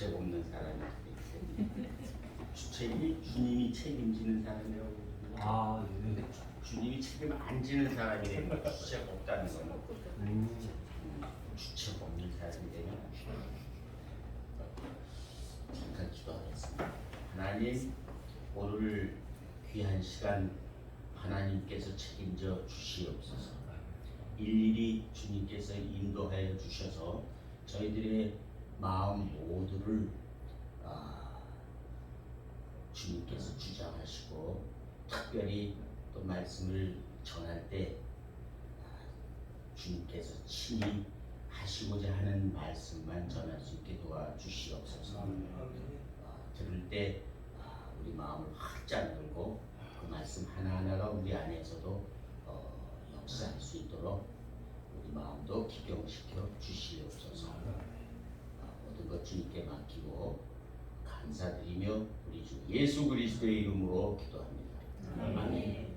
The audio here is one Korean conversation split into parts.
주책 없는 사람이 주책이 주님이 책임지는 사람이라고. 아, 네. 주님이 책임 안 지는 사람이 되면 주책 없다는 거는 주책 없는 사람이 되면 잠깐 기도하겠습니다. 하나님, 오늘 귀한 시간 하나님께서 책임져 주시옵소서. 일일이 주님께서 인도하여 주셔서 저희들의 마음 모두를 주님께서 주장하시고, 특별히 또 말씀을 전할 때 주님께서 친히 하시고자 하는 말씀만 전할 수 있게 도와주시옵소서. 들을 때 우리 마음을 활짝 열고 그 말씀 하나하나가 우리 안에서도 역사할 수 있도록 우리 마음도 기경시켜 주시옵소서. 모든 것 주님께 맡기고 감사드리며 우리 주 예수 그리스도의 이름으로 기도합니다. 아멘.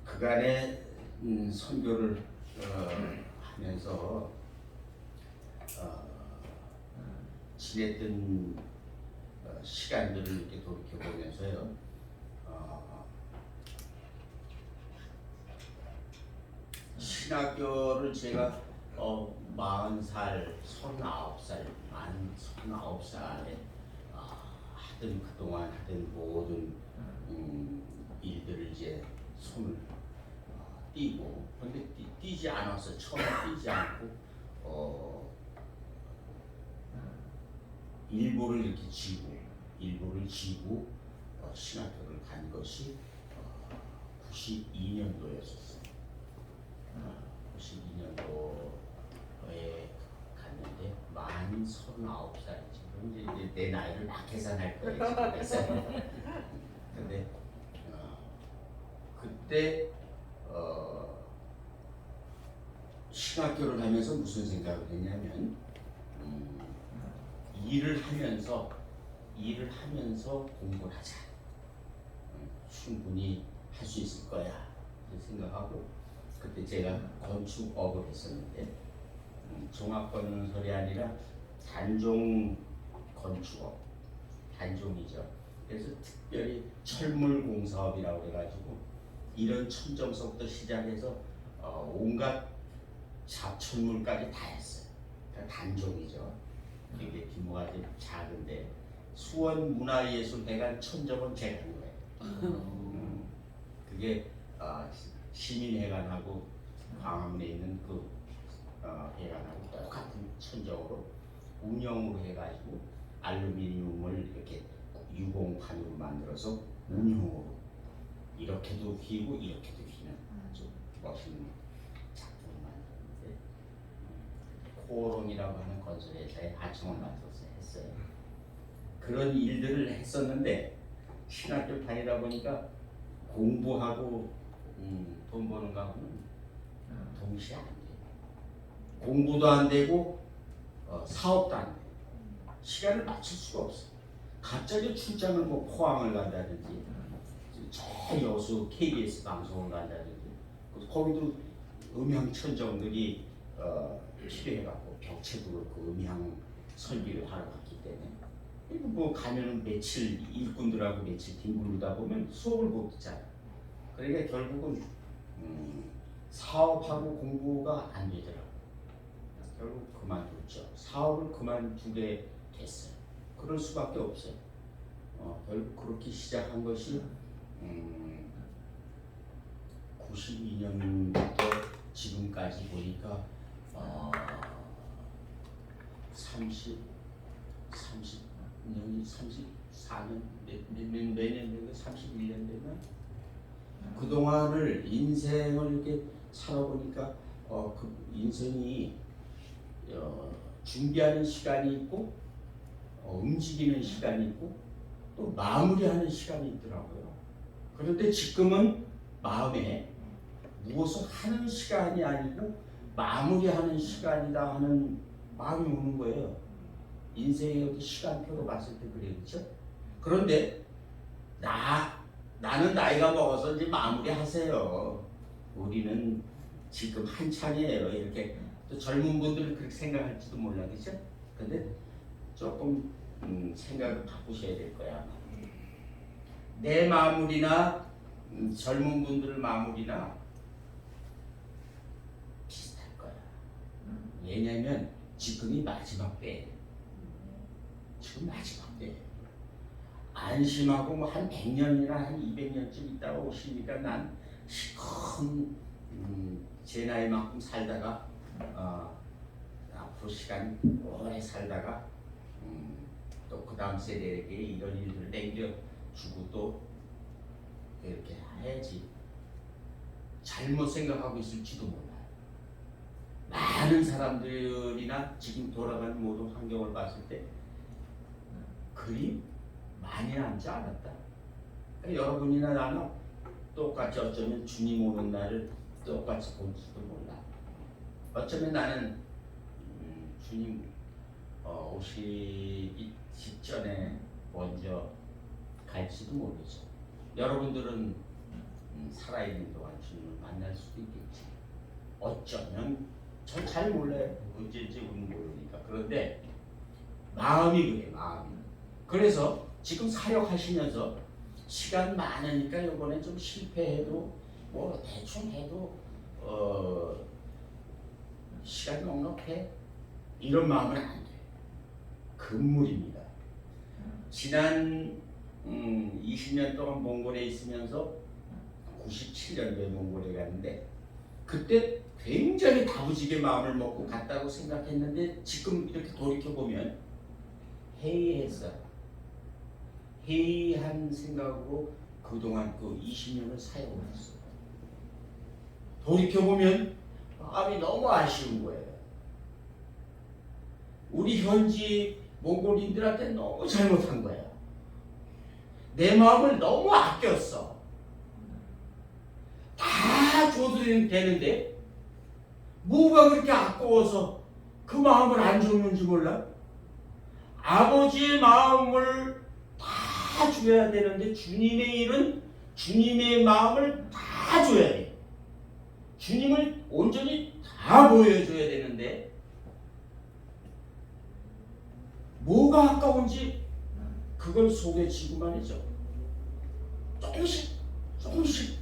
그간의 선교를 하면서 지냈던 시간들을 이렇게 돌이켜 보면서요, 신학교를 제가 40살, 39살, 만 39살에 하던 그동안 하던 모든 일들을 이제 손을 띄고, 근데 띄지 않았어. 처음에 띄지 않고 일부를 이렇게 일부를 지고 신학교를 간 것이 92년도였었어요. 92년도에 갔는데 만 39살이지. 그럼 이제 내 나이를 막 계산할 거예요. 지금. 근데 그때 신학교를 가면서 무슨 생각을 했냐면, 일을 하면서 공부를 하자. 충분히 할 수 있을 거야 생각하고, 그때 제가 건축업을 했었는데, 종합건설이 아니라 단종 건축업, 단종이죠. 그래서 특별히 철물공사업이라고 해가지고 이런 천정석부터 시작해서 온갖 잡철물까지 다 했어요. 그러니까 단종이죠. 이게 규모가 좀 작은데 수원문화예술대관 천정은 제가 한 거예요. 그게 시민회관하고 광화문에 있는 그 회관하고 똑같은 천정으로 운영으로 해가지고 알루미늄을 이렇게 유공판으로 만들어서 운용으로 이렇게도 휘고 이렇게도 휘는 아주 멋있는 작품을 만들었는데, 코오롱이라고 하는 건설회사에 하청을 맡아서 했어요. 그런 일들을 했었는데, 신학교 다니다 보니까 공부하고 돈 버는 거하고는 동시에 안 돼요. 공부도 안 되고 사업도 안 돼요. 시간을 맞출 수가 없어요. 갑자기 출장을 포항을 간다든지, 저 여수 KBS 방송을 간다든지, 거기도 음향 천정들이 필요해갖고 벽체도 그 음향 설비를 하러 갔기 때문에 뭐 가면은 며칠 일꾼들하고 며칠 뒹굴다 보면 수업을 못 듣잖아요. 그러니까 결국은 사업하고 공부가 안 되더라고요. 결국 그만뒀죠. 사업을 그만두게 됐어요. 그럴 수밖에 없어요. 결국 그렇게 시작한 것이 92년부터 지금까지 보니까 30년이 34년 매년 31년 되면 그동안을 인생을 이렇게 살아보니까 그 인생이 준비하는 시간이 있고 움직이는 시간이 있고 또 마무리하는 시간이 있더라고요. 그런데 지금은 마음에 무엇을 하는 시간이 아니고 마무리하는 시간이다 하는 마음이 오는 거예요. 인생의 시간표로 봤을 때 그래, 그렇죠? 그런데 나는 나이가 먹어서 이제 마무리하세요. 우리는 지금 한창이에요. 이렇게 또 젊은 분들은 그렇게 생각할지도 몰라, 그죠? 근데 조금 생각을 바꾸셔야 될 거야. 내 마무리나 젊은 분들 마무리나 비슷할 거야. 왜냐면 지금이 마지막 때예요. 지금 마지막 때예요. 안심하고 뭐 한 100년이나 한 200년쯤 있다가 오시니까 난 시큰 제 나이만큼 살다가 앞으로 시간 오래 살다가 또 그 다음 세대에게 이런 일들을 남겨주고 또 이렇게 해야지. 잘못 생각하고 있을지도 몰라요. 많은 사람들이나 지금 돌아가는 모든 환경을 봤을 때 그리 많이 남지 않았다. 그러니까 여러분이나 나는 똑같이 어쩌면 주님 오는 날을 똑같이 볼지도 몰라. 어쩌면 나는 주님 오시기 직전에 먼저 갈지도 모르죠. 여러분들은 살아있는 동안 주님을 만날 수도 있겠지. 어쩌면 전 잘 몰라요. 언제인지 우리는 모르니까. 그런데 마음이 그래, 마음이. 그래서 지금 사역하시면서 시간 많으니까 이번에 좀 실패해도 뭐 대충 해도 시간 넉넉해 이런 마음은 안 돼. 금물입니다. 지난 20년 동안 몽골에 있으면서 97년도에 몽골에 갔는데 그때 굉장히 다부지게 마음을 먹고 갔다고 생각했는데 지금 이렇게 돌이켜보면 해이했어. 해이한 생각으로 그동안 그 20년을 사용을 했어. 돌이켜보면 마음이 너무 아쉬운 거예요. 우리 현지 몽골인들한테 너무 잘못한 거야. 내 마음을 너무 아꼈어. 다 줘도 되는데 뭐가 그렇게 아까워서 그 마음을 안 줬는지 몰라? 아버지의 마음을 다 줘야 되는데 주님의 일은 주님의 마음을 다 줘야 돼. 주님을 온전히 다 보여줘야 되는데 뭐가 아까운지 그걸 속에 쥐고 말이죠. 조금씩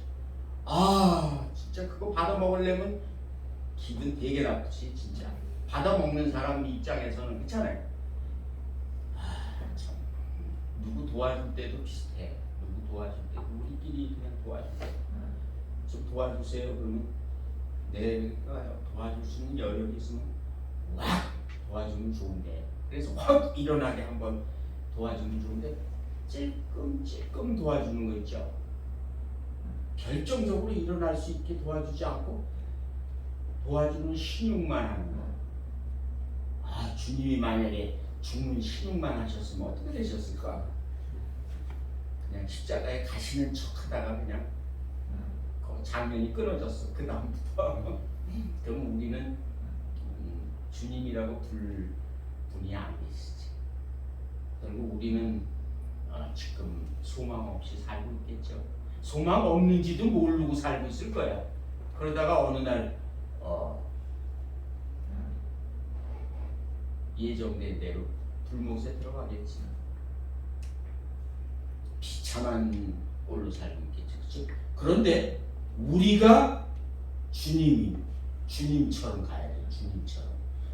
진짜 그거 받아 먹으려면 기분 되게 나쁘지 진짜. 받아 먹는 사람 입장에서는 그렇잖아요. 참 누구 도와줄 때도 비슷해. 누구 도와줄 때도 우리끼리 그냥 도와줄 때 좀 도와주세요 그러면 내가 도와줄 수 있는 여력이 있으면 확 도와주면 좋은데 그래서 확 일어나게 한번 도와주면 좋은데 찔끔 도와주는 거 있죠. 결정적으로 일어날 수 있게 도와주지 않고 도와주는 신용만 하는 거. 주님이 만약에 죽는 신용만 하셨으면 어떻게 되셨을까? 그냥 십자가에 가시는 척하다가 그냥 그 장면이 끊어졌어. 그 다음부터 그럼 우리는 주님이라고 부를 분이 안 계시지. 그리고 우리는 지금 소망 없이 살고 있겠죠. 소망 없는지도 모르고 살고 있을 거야. 그러다가 어느 날 예정된 대로 불못에 들어가겠지. 비참한 꼴로 살고 있겠지. 그렇죠? 그런데 우리가 주님처럼 가야 돼.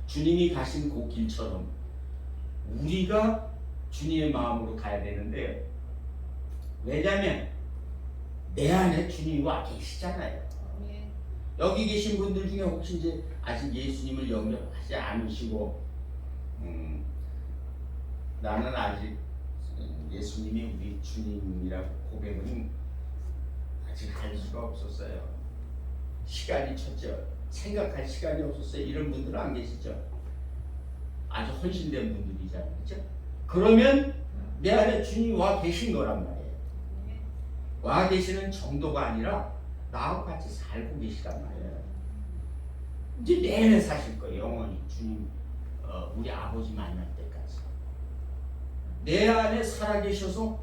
주님이 가신 그 길처럼 우리가 주님의 마음으로 가야 되는데 왜냐하면 내 안에 주님이 와 계시잖아요. 여기 계신 분들 중에 혹시 이제 아직 예수님을 영접하지 않으시고 나는 아직 예수님이 우리 주님이라고 고백은 아직 할 수가 없었어요. 시간이 쳤죠. 생각할 시간이 없었어요. 이런 분들은 안 계시죠. 아주 헌신된 분들이잖아요. 그렇죠? 그러면 내 안에 주님이 와 계신 거란 말이에요. 와 계시는 정도가 아니라 나하고 같이 살고 계시단 말이에요. 이제 내내 사실 거예요. 영원히 주님 우리 아버지 만날 때까지 내 안에 살아계셔서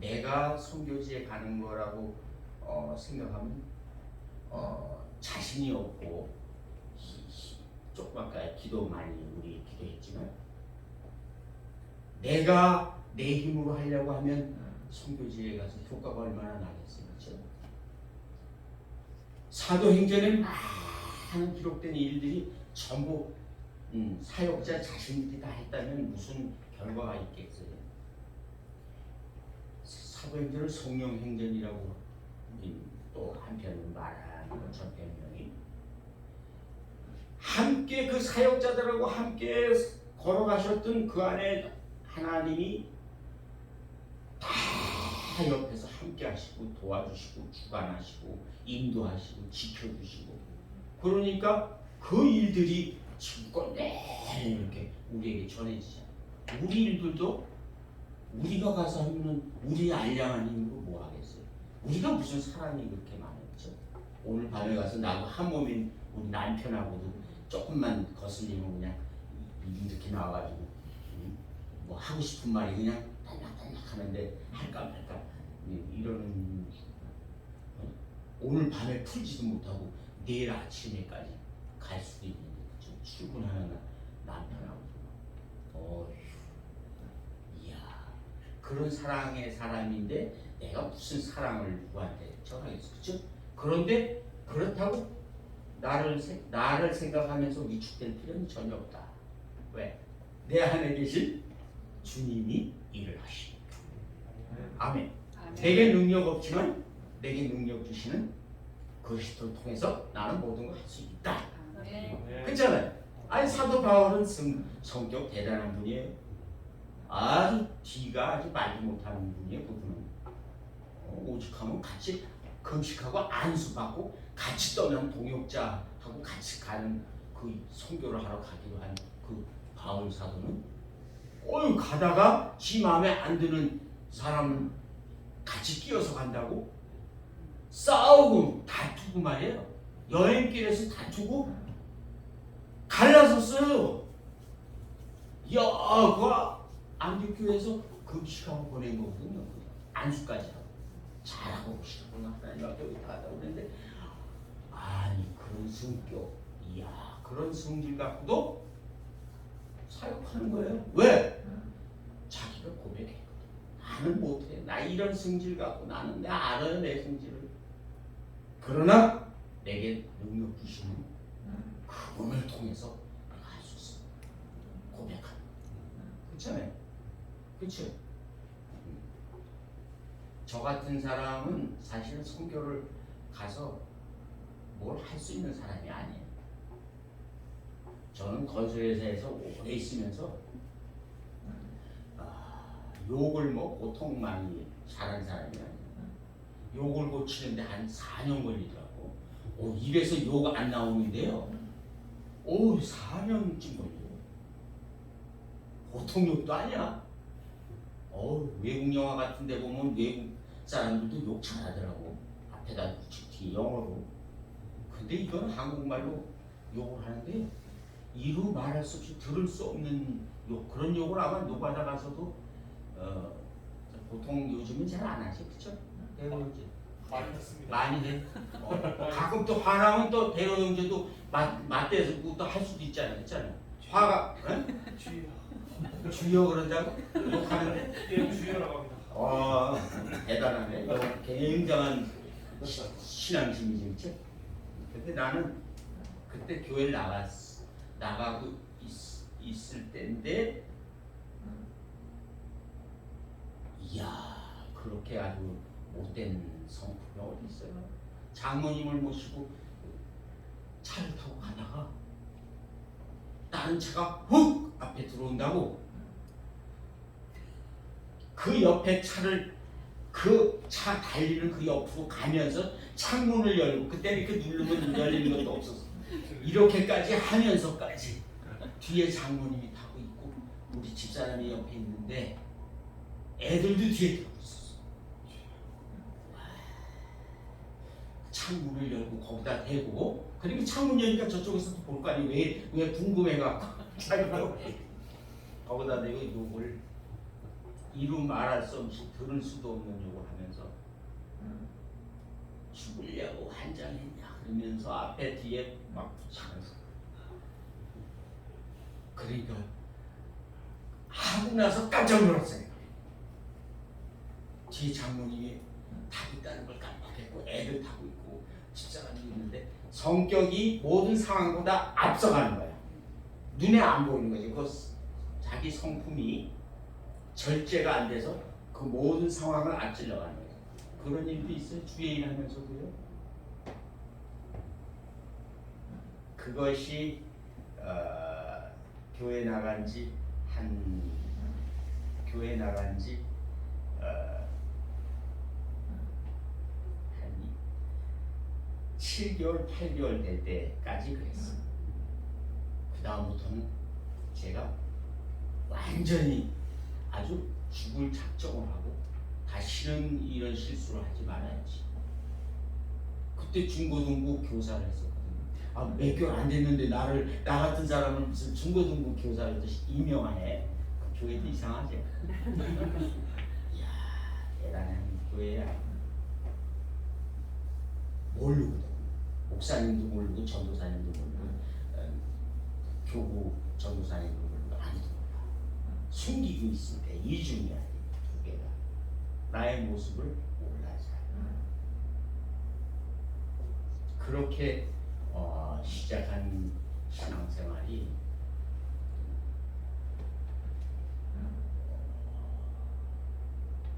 내가 선교지에 가는 거라고 생각하면 자신이 없고 조금 아까 기도 많이 우리 기도했지만 내가 내 힘으로 하려고 하면 선교지에 가서 효과가 얼마나 나겠어요, 그렇죠? 사도행전에 많은 기록된 일들이 전부 사역자 자신들이 다 했다면 무슨 결과가 있겠어요? 사도행전을 성령행전이라고 또 한편으로 말하는 전편명이 함께 그 사역자들하고 함께 걸어가셨던 그 안에 하나님이 다 옆에서 함께 하시고 도와주시고 주관하시고 인도하시고 지켜주시고 그러니까 그 일들이 지금껏 내내 이렇게 우리에게 전해지잖아요. 우리 일들도 우리가 가서 하면 우리 알량한 힘으로 뭐 하겠어요? 우리가 무슨 사람이 그렇게 많았죠? 오늘 밤에 가서 나하고 한 몸인 우리 남편하고도 조금만 거슬리면 그냥 이렇게 나와가지고 뭐 하고 싶은 말이 그냥 딸락딸락 하는데 할까 말까 이러는 오늘 밤에 풀지도 못하고 내일 아침에까지 갈 수도 있는데 좀 출근하는 남편하고 어휴 이야 그런 사랑의 사람인데 내가 무슨 사랑을 누구한테 전하겠어, 그렇죠? 그런데 그렇다고 나를 생각하면서 위축될 필요는 전혀 없다. 왜? 내 안에 계신 주님이 일을 하시니까. 아멘. 내게 능력 없지만 내게 능력 주시는 그리스도를 통해서 나는 모든 걸 할 수 있다. 그렇잖아요. 아니 사도 바울은 성격 대단한 분이에요. 아주 뒤가 아주 말도 못하는 분이에요. 그분은 오죽하면 같이 금식하고 안수받고 같이 떠난 동역자하고 같이 가는 그 선교를 하러 가기로 한 그 바울 사도는 가다가 지 마음에 안 드는 사람은 같이 끼어서 간다고 싸우고 다투고 말이에요. 여행길에서 다투고 갈라섰어요. 야, 그 안디옥교회에서 금식하고 보낸 거거든요. 안수까지 하고 잘하고 오시구나 하나님과 여기 다 하다 그랬는데 아니 그런 성격, 이야 그런 성질 갖고도 사역하는 거예요. 왜? 자기가 고백했거든. 나는 못해. 나 이런 성질 갖고 나는 내가 알아요 내 성질을. 그러나 내게 능력 주시는 그분을 통해서 내가 할 수 있어. 고백하는. 그렇잖아요. 그렇죠? 저 같은 사람은 사실은 선교를 가서 뭘 할 수 있는 사람이 아니에요. 저는 건설회사에서 오래 있으면서 욕을 뭐 보통 많이 잘한 사람이 아니에요. 욕을 고치는데 한 4년 걸리더라고. 입에서 욕 안 나오는데요. 4년쯤 걸려요. 보통 욕도 아니야. 외국 영화 같은 데 보면 외국 사람들도 욕 잘하더라고. 앞에다 붙이고 뒤에 영어로. 근데 이건 한국말로 욕을 하는데 이루 말할 수 없이 들을 수 없는 욕. 그런 욕을 아마 노바다 가서도 보통 요즘은 잘 안 하지, 그렇죠? 대로영제 많이 했습니다. 많이 해. 가끔 또 화나면 또 대로영제도 맞대서 또 할 수도 있잖아요, 그렇잖아요. 화가 주여. 주여 그런다고 욕하는데. 예, 주여라고 합니다. 대단하네. 굉장한 신앙심이지, 그렇죠? 근데 나는 그때 교회를 나가고 있을 때인데, 이야, 그렇게 아주 못된 성품이 어디 있어요? 장모님을 모시고 차를 타고 가다가 다른 차가 훅 앞에 들어온다고 그 옆에 차를 그 차 달리는 그 옆으로 가면서 창문을 열고 그때 이렇게 누르면 열리는 것도 없었어. 이렇게까지 하면서까지 뒤에 장모님이 타고 있고 우리 집사람이 옆에 있는데 애들도 뒤에 타고 있었어. 창문을 열고 거기다 대고 그리고 창문 여니까 저쪽에서도 볼 거 아니에요. 왜 궁금해갖고 거기다 대고 욕을 이루 말할 수 없이 들을 수도 없는 욕을 하면서 죽으려고 환장했냐 그러면서 앞에 뒤에 막 붙이면서 그러니까 하고 나서 깜짝 놀랐어요. 뒤에 장모님이 타고 있다는 걸 깜빡했고 애들 타고 있고 집사람이 있는데 성격이 모든 상황보다 앞서가는 거야. 눈에 안 보이는 거지. 그 자기 성품이 절제가 안 돼서 그 모든 상황을 앞질러 가는 거예요. 그런 일도 있어요. 주예인 하면서도요. 그것이 교회 나간 지 한 7개월, 8개월 될 때까지 그랬어요. 그 다음부터는 제가 완전히 아주 죽을 작정을 하고 다시는 이런 실수를 하지 말아야지. 그때 중고등부 교사를 했었거든요. 몇 개월 안 됐는데 나 같은 사람을 무슨 중고등부 교사를 임명하네. 그 교회도 이상하죠. 이야, 대단한 교회야. 모르거든. 목사님도 모르고 전도사님도 모르고 교구 전도사님도 모르고 아무도 몰라. 숨기고 있을 때 이중이야. 두 개가 나의 모습을 몰라서 그렇게 시작한 신앙생활이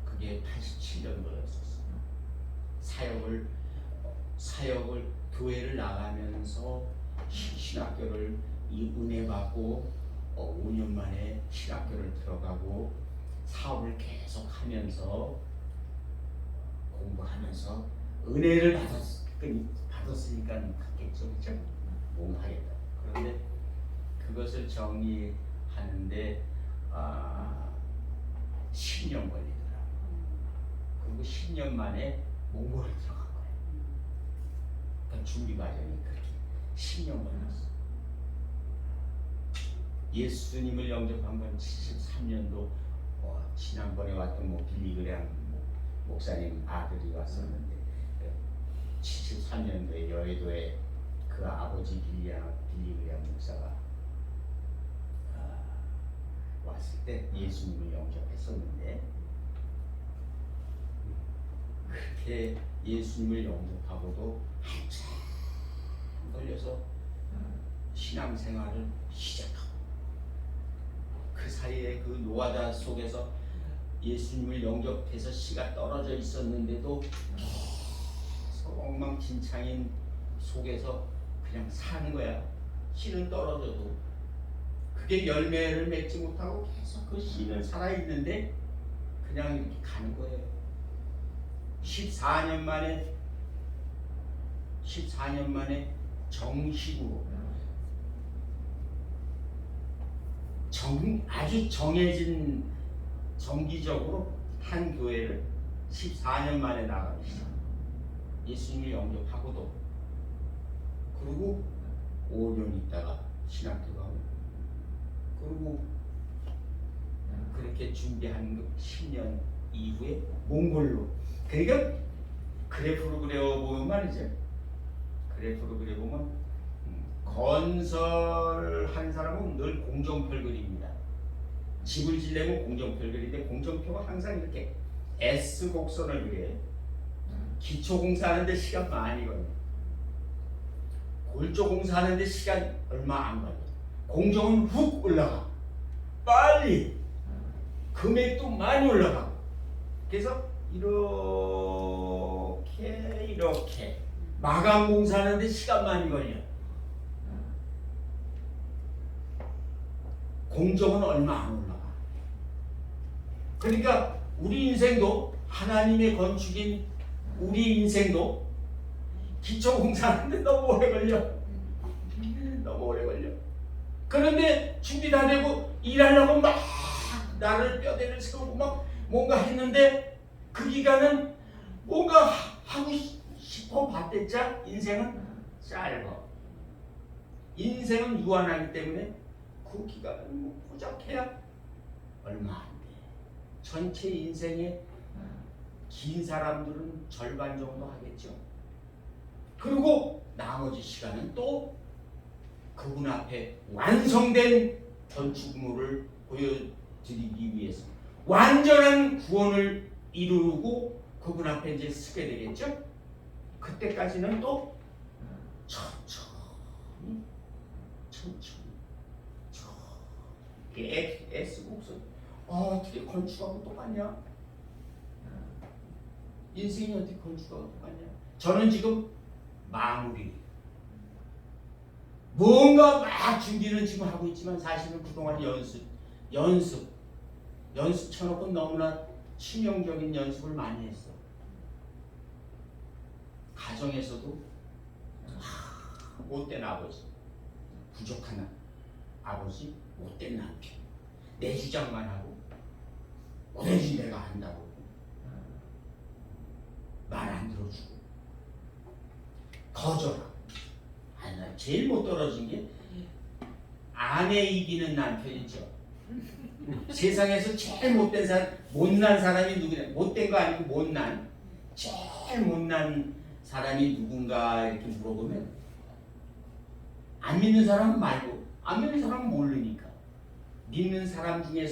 그게 87년도였었어. 사역을 교회를 나가면서 신학교를 이 은혜 받고 5년 만에 신학교를 들어가고 사업을 계속 하면서 공부하면서 은혜를 받았으니까 갔겠죠, 그죠? 뭔가 하겠다. 그런데 그것을 정리하는데 10년 걸리더라고. 그리고 10년 만에 몽골을 들어간 거예요. 그러니까 준비 과정이 그렇게 10년 걸렸어. 예수님을 영접한 건 73년도 지난번에 왔던 빌리그레암 목사님 아들이 왔었는데 73년도에 여의도에 그 아버지 빌리그레암 목사가 왔을 때 예수님을 영접했었는데 그렇게 예수님을 영접하고도 한참 걸려서 신앙생활을 시작하고 그 사이에 그 노하다 속에서 예수님을 영접해서 씨가 떨어져 있었는데도 계속 엉망진창인 속에서 그냥 사는 거야. 씨는 떨어져도 그게 열매를 맺지 못하고 계속 그 씨는 살아있는데 그냥 이렇게 가는 거예요. 14년 만에 정식으로 아주 정해진 정기적으로 한 교회를 14년 만에 나가기 시작. 예수님을 영접하고도 그리고 5년 있다가 신학교 가고 그리고 그렇게 준비한 10년 이후에 몽골로 그러니까 그래프로 그려보면 말이죠. 그래프로 그려보면 건설한 사람은 늘 공정표를 그립니다. 집을 지려면 공정표를 그리는데 공정표가 항상 이렇게 S 곡선을 그려요. 기초공사하는데 시간 많이 걸려요. 골조공사하는데 시간 얼마 안 걸려요. 공정은 훅 올라가. 빨리. 금액도 많이 올라가고. 그래서 이렇게 마감공사하는데 시간 많이 걸려. 공정은 얼마 안 올라가. 그러니까 우리 인생도 하나님의 건축인 우리 인생도 기초공사하는데 너무 오래 걸려. 너무 오래 걸려. 그런데 준비 다 되고 일하려고 막 나를 뼈대를 세우고 막 뭔가 했는데 그 기간은 뭔가 하고 싶어 봤댔자 인생은 짧아. 인생은 유한하기 때문에 그 기간은 부족해야 얼마 안 돼. 전체 인생의 긴 사람들은 절반 정도 하겠죠. 그리고 나머지 시간은 또 그분 앞에 완성된 건축물을 보여드리기 위해서 완전한 구원을 이루고 그분 앞에 이제 서게 되겠죠. 그때까지는 또 천천히 애쓰고 어떻게 건축하고 똑같냐? 인생이 어떻게 건축하고 똑같냐? 저는 지금 마무리 뭔가 막 준비는 지금 하고 있지만 사실은 그동안 연습 쳐놓고 너무나 치명적인 연습을 많이 했어. 가정에서도 못된 아버지, 부족한 아버지, 못된 남편, 내 주장만 하고 오로지 내가 한다고 말 안 들어주고 거절하고. 나 제일 못 떨어진 게 아내 이기는 남편이죠. 세상에서 제일 못난 사람이 누구냐? 못된 거 아니고 못난, 제일 못난 사람이 누군가 이렇게 물어보면 안 믿는 사람은 말고, 안 믿는 사람은 모르니까. 믿는 사람 중에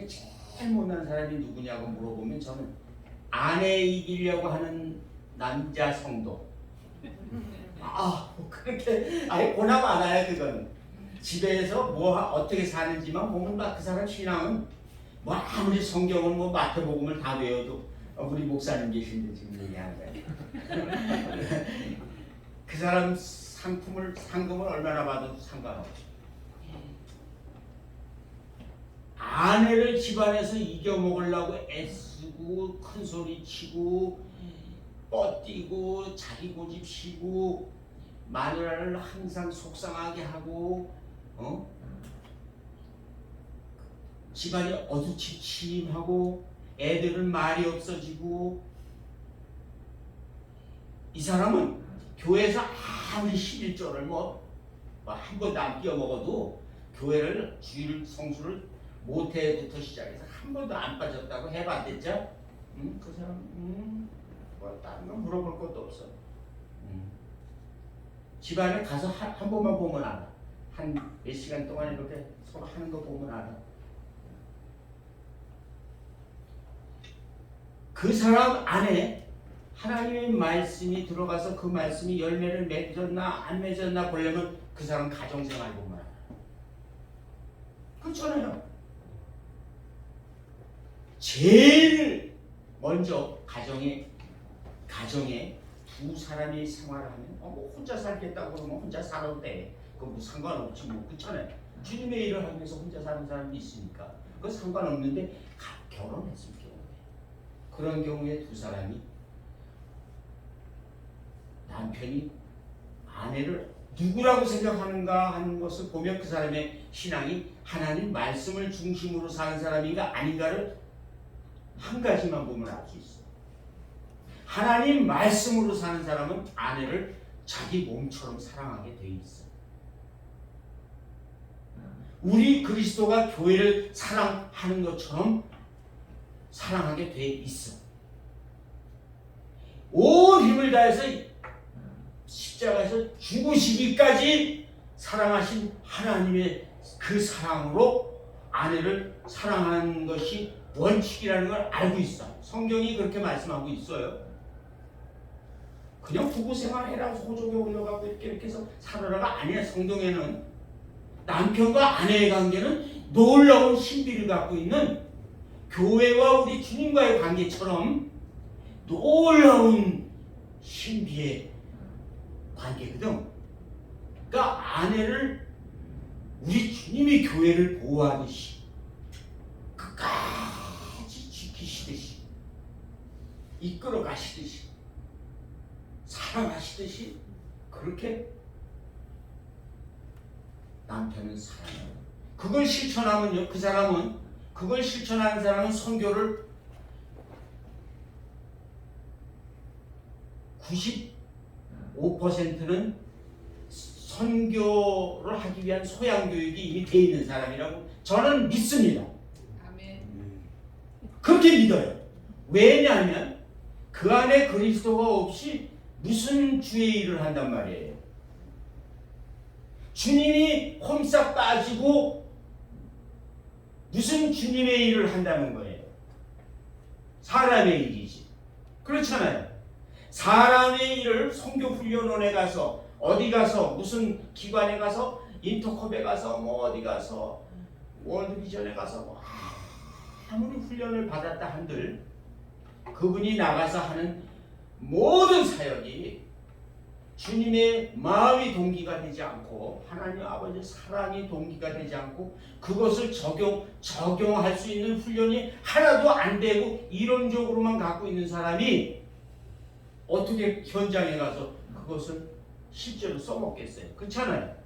제일 못난 사람이 누구냐고 물어보면 저는 아내 이기려고 하는 남자 성도. 그렇게 고나 많아요. 그건 집에서 어떻게 사는지만 보면 그 사람 신앙은 아무리 성경은 마태복음을 다 외워도 우리 목사님 계신데 지금 얘기하는 거예요. 그 사람 상금을 얼마나 받아도 상관없죠. 아내를 집안에서 이겨먹으려고 애쓰고 큰 소리 치고 뻗뛰고 자기 고집 피고 마누라를 항상 속상하게 하고 집안이 어두침침하고 애들은 말이 없어지고. 이 사람은 교회에서 아무리 11조를 한 번도 안 끼워먹어도 교회를 주일 성수를 모태부터 시작해서 한 번도 안 빠졌다고 해봤댔죠. 그 사람 다른 건 물어볼 것도 없어. 집안에 가서 한 번만 보면 알아. 한 몇 시간 동안 이렇게 서로 하는 거 보면 알아. 그 사람 안에 하나님의 말씀이 들어가서 그 말씀이 열매를 맺었나 안 맺었나 보려면 그 사람 가정생활 보면 알아. 그렇잖아요. 제일 먼저 가정에 두 사람이 생활하면 혼자 살겠다고 그러면 혼자 살아도 돼. 그거 상관없지 그렇잖아요. 주님의 일을 하기 위해서 혼자 사는 사람도 있으니까 그거 상관없는데 결혼했을 경우에 그런 경우에 두 사람이 남편이 아내를 누구라고 생각하는가 하는 것을 보면 그 사람의 신앙이 하나님 말씀을 중심으로 사는 사람인가 아닌가를 한 가지만 보면 알 수 있어. 하나님 말씀으로 사는 사람은 아내를 자기 몸처럼 사랑하게 돼 있어. 우리 그리스도가 교회를 사랑하는 것처럼 사랑하게 돼 있어. 온 힘을 다해서 십자가에서 죽으시기까지 사랑하신 하나님의 그 사랑으로 아내를 사랑하는 것이 원칙이라는 걸 알고 있어. 성경이 그렇게 말씀하고 있어요. 그냥 부부 생활해라 호적에 올려가고 이렇게 해서 살아라가 아니야. 성경에는 남편과 아내의 관계는 놀라운 신비를 갖고 있는 교회와 우리 주님과의 관계처럼 놀라운 신비의 관계거든. 그러니까 아내를 우리 주님이 교회를 보호하듯이 끝까지 지키시듯이 이끌어 가시듯이 사랑하시듯이 그렇게 남편은 사랑해요. 그걸 실천하면요, 그걸 실천하는 사람은 선교를 95%는 선교를 하기 위한 소양 교육이 이미 돼 있는 사람이라고 저는 믿습니다. 아멘. 그렇게 믿어요. 왜냐하면 그 안에 그리스도가 없이 무슨 주의 일을 한단 말이에요. 주님이 홈싹 빠지고 무슨 주님의 일을 한다는 거예요. 사람의 일이지. 그렇잖아요. 사람의 일을 선교훈련원에 가서 어디 가서 무슨 기관에 가서 인터컵에 가서 뭐 어디 가서 월드비전에 가서 뭐 아무리 훈련을 받았다 한들 그분이 나가서 하는 모든 사역이 주님의 마음이 동기가 되지 않고 하나님 아버지의 사랑이 동기가 되지 않고 그것을 적용할 수 있는 훈련이 하나도 안 되고 이론적으로만 갖고 있는 사람이 어떻게 현장에 가서 그것을 실제로 써먹겠어요? 그렇잖아요.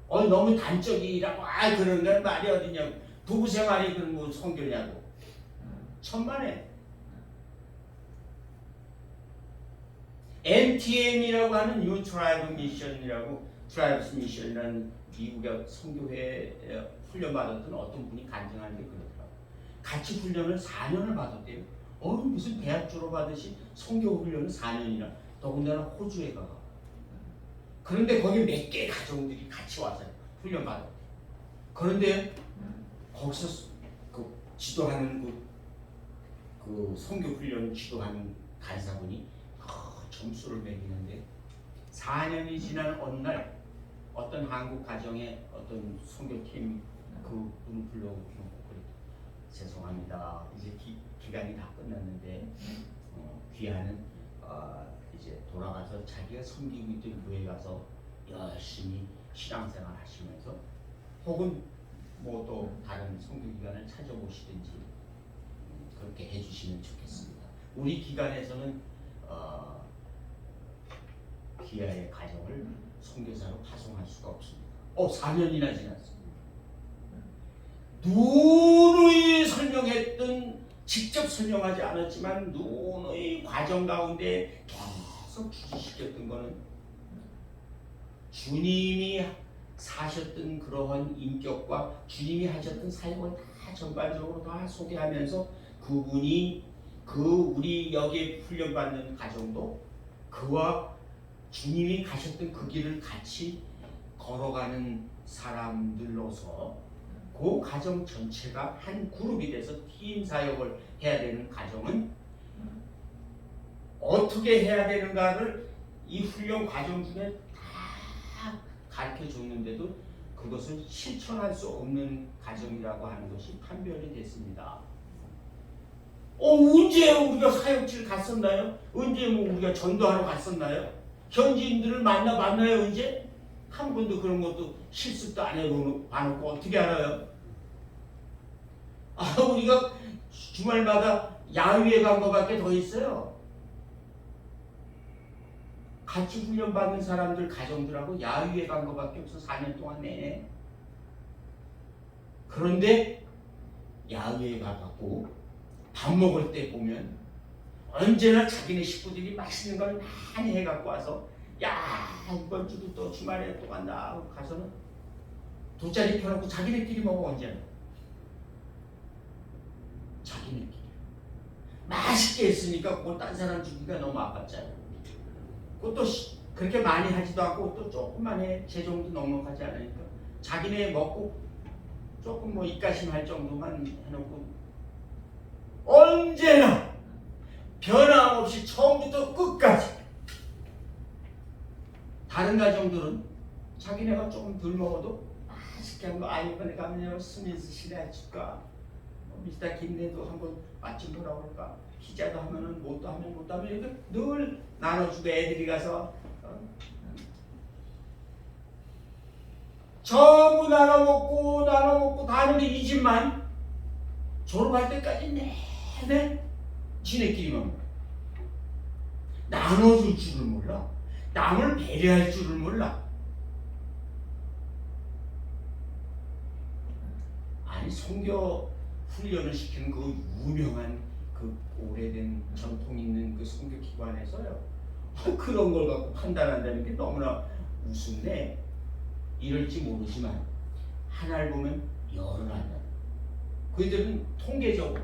너무 단적이라고 그런 건 말이 어디냐고. 부부 생활이 그런 뭐 성교냐고. 천만에. NTM이라고 하는 New Tribe Mission이라고 Tribes Mission이라는 미국의 선교회 훈련받았던 어떤 분이 간증하는 게 그렇더라고요. 같이 훈련을 4년을 받았대요. 무슨 대학 졸업하듯이 선교 훈련을 4년이나 더군다나 호주에 가가. 그런데 거기 몇 개의 가정들이 같이 와서 훈련 받았대요. 그런데 거기서 그 지도하는 그 선교 훈련 지도하는 간사분이 점수를 매기는데 4년이 지난 어느 날 어떤 한국 가정의 어떤 선교팀 그분을 불러오고 죄송합니다. 이제 기간이 다 끝났는데 귀하는 이제 돌아가서 자기가 섬기고 있던 교회 가서 열심히 신앙생활 하시면서 혹은 뭐 또 다른 선교기관을 찾아보시든지 그렇게 해주시면 좋겠습니다. 우리 기관에서는 귀하의 가정을 선교사로 파송할 수가 없습니다. 4년이나 지났습니다. 누누이 설명했던 직접 설명하지 않았지만 누누이 과정 가운데 계속 주지시켰던 거는 주님이 사셨던 그러한 인격과 주님이 하셨던 사역을 다 전반적으로 다 소개하면서 그분이 우리 여기에 훈련받는 가정도 그와 주님이 가셨던 그 길을 같이 걸어가는 사람들로서 그 가정 전체가 한 그룹이 돼서 팀 사역을 해야 되는 가정은 어떻게 해야 되는가를 이 훈련 과정 중에 다 가르쳐 줬는데도 그것을 실천할 수 없는 가정이라고 하는 것이 판별이 됐습니다. 언제 우리가 사역지를 갔었나요? 언제 우리가 전도하러 갔었나요? 현지인들을 만나봤나요? 언제? 한 번도 그런 것도 실습도 안 해봐놓고 어떻게 알아요? 우리가 주말마다 야유회 간 거밖에 더 있어요. 같이 훈련받는 사람들 가정들하고 야유회 간 거밖에 없어 4년 동안 내내. 그런데 야유회 가갖고 밥 먹을 때 보면 언제나 자기네 식구들이 맛있는 걸 많이 해갖고 와서 이번 주도 또 주말에 또 간다 하고 가서는 돗자리 펴놓고 자기네끼리 먹어. 언제나 자기네끼리 맛있게 했으니까 그걸 딴 사람 주기가 너무 아깝잖아요. 그것도 그렇게 많이 하지도 않고 또 조금만 해. 제 정도 넉넉하지 않으니까 자기네 먹고 조금 뭐 입가심 할 정도만 해놓고 언제나 변함없이 처음부터 끝까지. 다른 가정들은 자기네가 조금 덜 먹어도 맛있게 한 거 이번에 가면 스미스 시내 해줄까, 미스터 김내도 한번 맛좀 보라고 그럴까, 피자도 하면은 뭣도 하면 이렇게 늘 나눠주고 애들이 가서 전부 나눠 먹고 다 하는데 이 집만 졸업할 때까지 내내 지네끼리만 먹어. 나눠줄 줄을 몰라. 남을 배려할 줄을 몰라. 아니 선교 훈련을 시키는 그 유명한 그 오래된 전통 있는 그 선교 기관에서요. 그런 걸 갖고 판단한다는 게 너무나 우습네. 이럴지 모르지만 하나를 보면 열을 한다. 그들은 통계적으로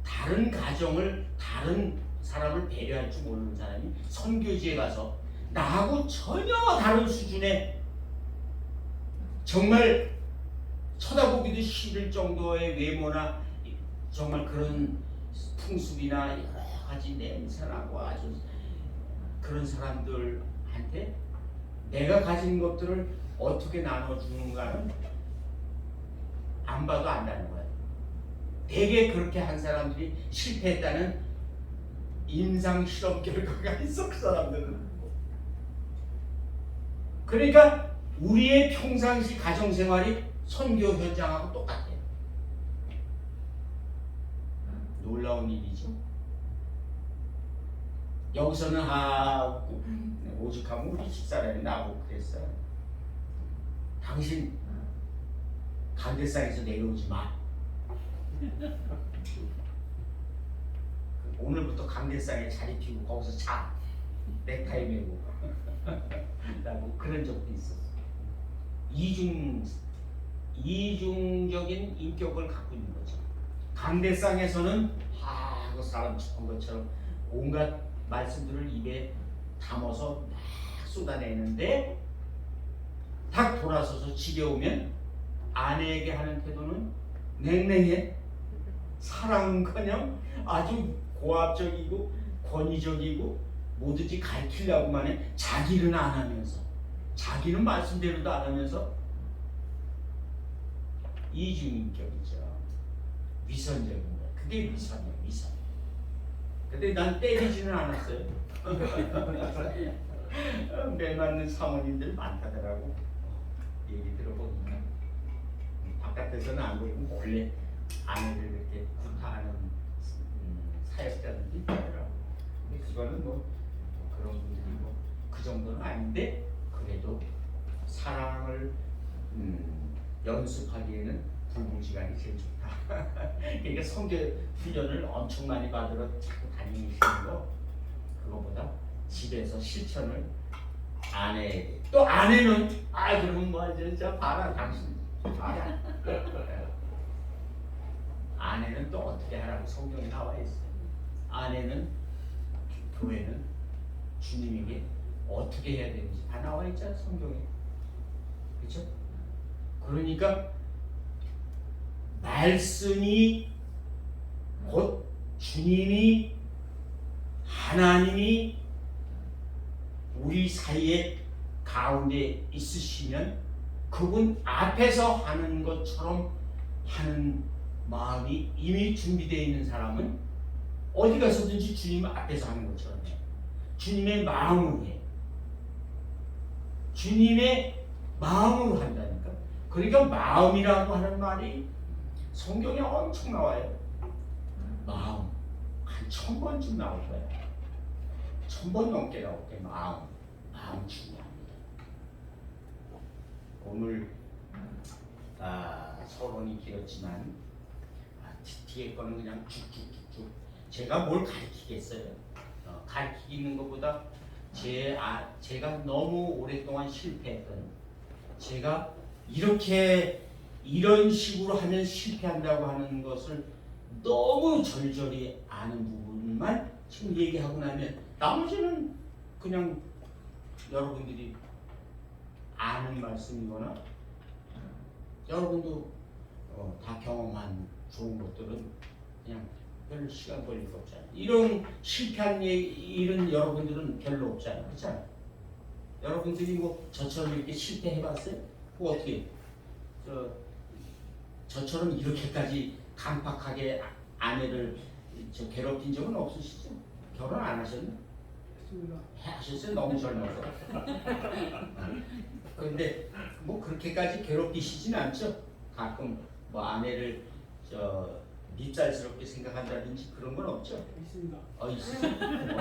다른 가정을 다른 사람을 배려할 줄 모르는 사람이 선교지에 가서 나하고 전혀 다른 수준의 정말 쳐다보기도 싫을 정도의 외모나 정말 그런 풍습이나 여러 가지 냄새나고 아주 그런 사람들한테 내가 가진 것들을 어떻게 나눠주는가는 안 봐도 안다는 거예요. 대개 그렇게 한 사람들이 실패했다는 임상 실험 결과가 있어, 그 사람들은. 그러니까 우리의 평상시 가정생활이 선교 현장하고 똑같아요. 놀라운 일이죠. 여기서는 오죽하면 우리 집사람이 나보고 그랬어요. 당신 강대상에서 내려오지 마. 오늘부터 강대상에 자리 피고 거기서 자. 넥타이 메고. 라고 그런 적도 있었어. 이중적인 인격을 갖고 있는 거죠. 강대상에서는 그 사람 좋은 것처럼 온갖 말씀들을 입에 담아서 막 쏟아내는데 딱 돌아서서 집에 오면 아내에게 하는 태도는 냉랭해. 사랑은커녕 아주 고압적이고 권위적이고 뭐든지 가르치려고만 해. 자기는 안 하면서, 자기는 말씀대로도 안 하면서 이중인격이죠. 위선적인 거. 그게 위선이에요. 위선. 근데 난 때리지는 않았어요. 매 맞는 사모님들 많다더라고. 얘기 들어보니까 바깥에서는 안 보이고 몰래 아내를 이렇게 구타하는 사역자들도 있더라고. 근데 그거는 뭐 그런 분들이 뭐 그 정도는 아닌데 그래도 사랑을 연습하기에는 부부지간이 제일 좋다. 그러니까 성교 훈련을 엄청 많이 받으러 자꾸 다니시는 거 그거보다 집에서 실천을 아내에게 또 아내는 그러면 뭐 진짜 봐라 당신 봐라. 아내는 또 어떻게 하라고 성경에 나와 있어요. 아내는 교회는 주님에게 어떻게 해야 되는지 다 나와 있잖아 성경에. 그렇죠? 그러니까 말씀이 곧 주님이 하나님이 우리 사이에 가운데 있으시면 그분 앞에서 하는 것처럼 하는 마음이 이미 준비되어 있는 사람은 어디 가서든지 주님 앞에서 하는 것처럼 해. 주님의 마음으로 해. 주님의 마음으로 한다니까. 그러니까 마음이라고 하는 말이 성경에 엄청 나와요. 마음 한 1000번쯤 나올 거예요. 1000번 넘게 나올 거예요. 마음 중요합니다. 오늘 서론이 길었지만 뒤에 거는 그냥 쭉쭉쭉쭉 제가 뭘 가르치겠어요. 가르치는 것보다 제가 너무 오랫동안 실패했던, 제가 이런 식으로 하면 실패한다고 하는 것을 너무 절절히 아는 부분만 지금 얘기하고 나면 나머지는 그냥 여러분들이 아는 말씀이거나 여러분도 다 경험한 좋은 것들은 그냥 별로 시간 걸릴 거 없잖아요. 이런 실패한 일은 여러분들은 별로 없잖아요. 그렇잖아요. 여러분들이 뭐 저처럼 이렇게 실패해봤어요? 뭐 어떻게 저처럼 이렇게까지 강팍하게 아내를 괴롭힌 적은 없으시죠? 결혼 안 하셨나? 했습니다. 하셨어요? 너무 젊어서. 그런데 뭐 그렇게까지 괴롭히시진 않죠? 가끔 뭐 아내를 밉살스럽게 생각한다든지 그런 건 없죠? 있습니다. 있어요.